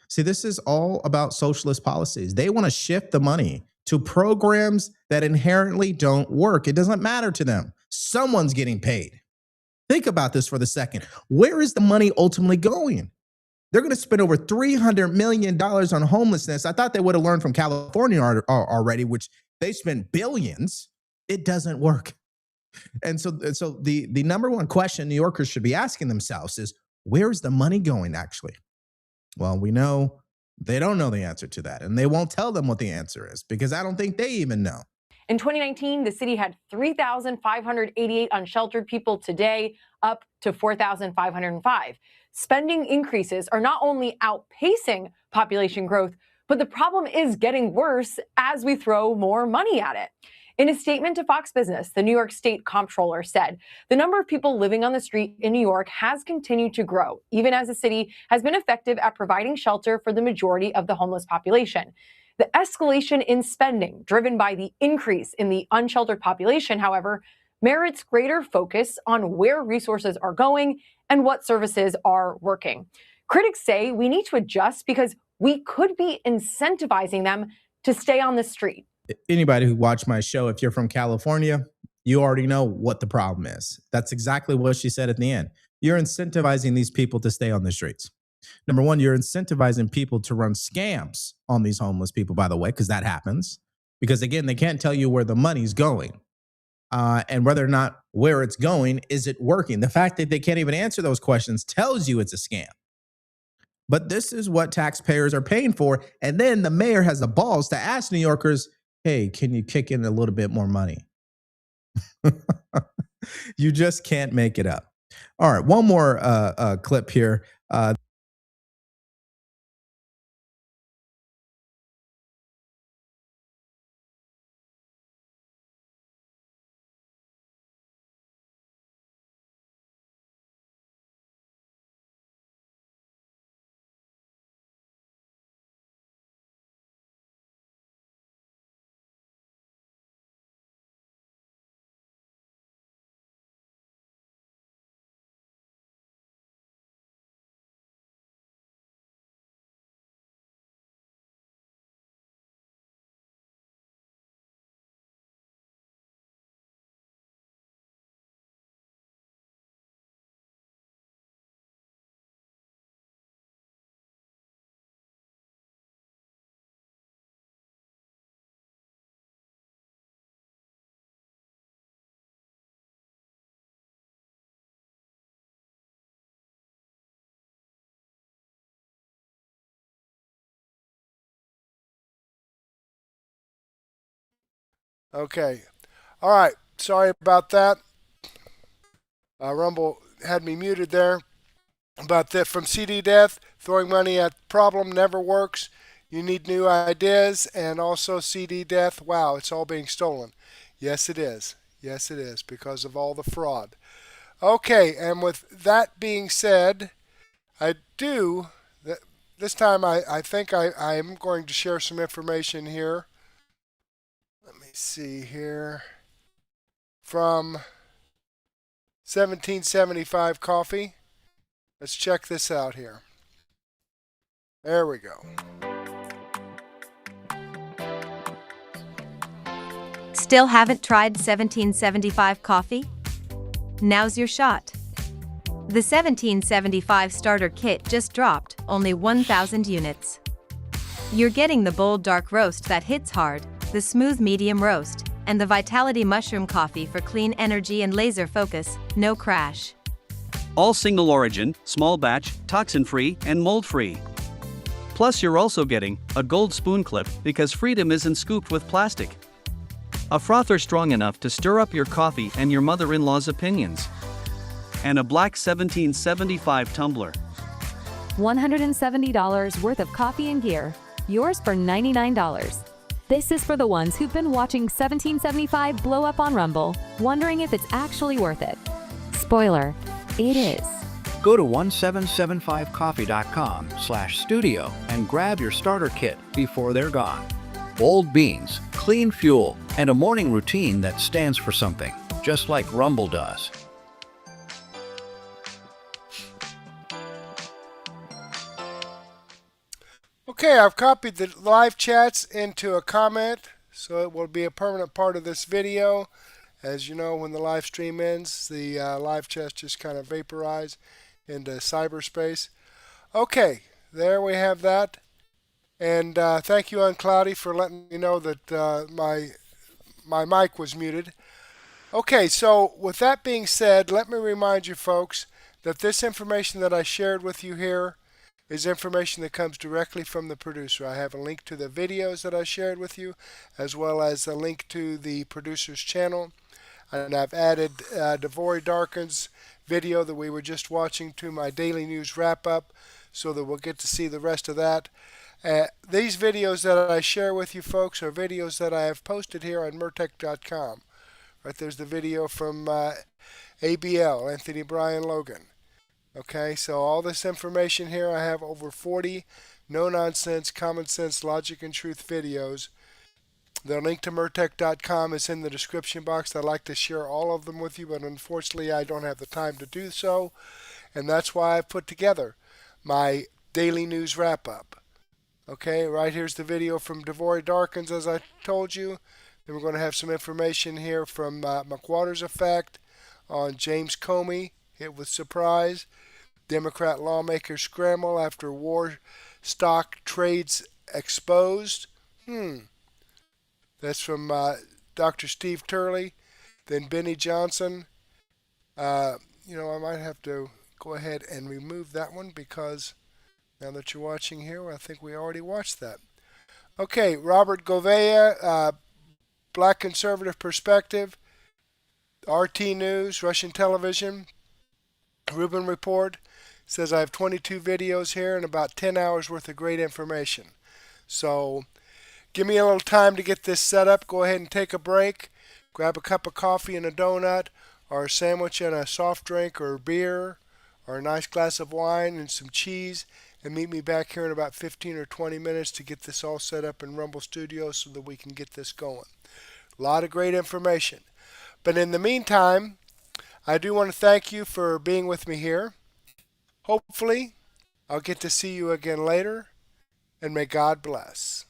See, this is all about socialist policies. They want to shift the money to programs that inherently don't work. It doesn't matter to them. Someone's getting paid. Think about this for the second. Where is the money ultimately going? They're going to spend over $300 million on homelessness. I thought they would have learned from California already, which they spent billions. It doesn't work. And so the number one question New Yorkers should be asking themselves is, where is the money going actually? Well, we know they don't know the answer to that, and they won't tell them what the answer is because I don't think they even know. In 2019, the city had 3,588 unsheltered people. Today, up to 4,505. Spending increases are not only outpacing population growth, but the problem is getting worse as we throw more money at it. In a statement to Fox Business, the New York State Comptroller said the number of people living on the street in New York has continued to grow, even as the city has been effective at providing shelter for the majority of the homeless population. The escalation in spending, driven by the increase in the unsheltered population, however, merits greater focus on where resources are going and what services are working. Critics say we need to adjust because we could be incentivizing them to stay on the street. Anybody who watched my show, if you're from California, you already know what the problem is. That's exactly what she said at the end. You're incentivizing these people to stay on the streets. Number one, you're incentivizing people to run scams on these homeless people, by the way, because that happens. Because again, they can't tell you where the money's going. And whether or not where it's going, is it working? The fact that they can't even answer those questions tells you it's a scam. But this is what taxpayers are paying for. And then the mayor has the balls to ask New Yorkers, hey, can you kick in a little bit more money? You just can't make it up. All right, one more clip here. Okay. All right. Sorry about that. Rumble had me muted there. But from CD Death, throwing money at problem never works. You need new ideas. And also CD Death, wow, it's all being stolen. Yes, it is. Yes, it is, because of all the fraud. Okay, and with that being said, this time I think I am going to share some information here. Let me see here. From 1775 Coffee. Let's check this out here. There we go. Still haven't tried 1775 coffee? Now's your shot. The 1775 starter kit just dropped, only 1,000 units. You're getting the bold dark roast that hits hard, the smooth medium roast, and the Vitality Mushroom Coffee for clean energy and laser focus, no crash. All single origin, small batch, toxin-free, and mold-free. Plus, you're also getting a gold spoon clip because freedom isn't scooped with plastic. A frother strong enough to stir up your coffee and your mother-in-law's opinions. And a black 1775 tumbler. $170 worth of coffee and gear. Yours for $99. This is for the ones who've been watching 1775 blow up on Rumble, wondering if it's actually worth it. Spoiler, it is. Go to 1775coffee.com/studio and grab your starter kit before they're gone. Bold beans, clean fuel, and a morning routine that stands for something, just like Rumble does. Okay, I've copied the live chats into a comment, so it will be a permanent part of this video. As you know, when the live stream ends, the live chats just kind of vaporize into cyberspace. Okay, there we have that. And thank you, Uncloudy, for letting me know that my mic was muted. Okay, so with that being said, let me remind you folks that this information that I shared with you here is information that comes directly from the producer. I have a link to the videos that I shared with you, as well as a link to the producer's channel. And I've added Devory Darkins' video that we were just watching to my daily news wrap-up, so that we'll get to see the rest of that. These videos that I share with you folks are videos that I have posted here on Murtech.com. Right, there's the video from ABL, Anthony Bryan Logan. Okay, so all this information here, I have over 40 no-nonsense, common sense, logic and truth videos. The link to Murtech.com is in the description box. I'd like to share all of them with you, but unfortunately I don't have the time to do so. And that's why I've put together my daily news wrap-up. Okay, right here's the video from Devory Darkins, as I told you. Then we're going to have some information here from McWater's effect on James Comey, hit with surprise. Democrat lawmakers scramble after war stock trades exposed. That's from Dr. Steve Turley. Then Benny Johnson. I might have to go ahead and remove that one because now that you're watching here, I think we already watched that. Okay, Robert Gouveia, Black Conservative Perspective, RT News, Russian Television, Rubin Report says I have 22 videos here and about 10 hours worth of great information. So give me a little time to get this set up. Go ahead and take a break. Grab a cup of coffee and a donut, or a sandwich and a soft drink or beer, or a nice glass of wine and some cheese, and meet me back here in about 15 or 20 minutes to get this all set up in Rumble Studios so that we can get this going. A lot of great information. But in the meantime, I do want to thank you for being with me here. Hopefully, I'll get to see you again later, and may God bless.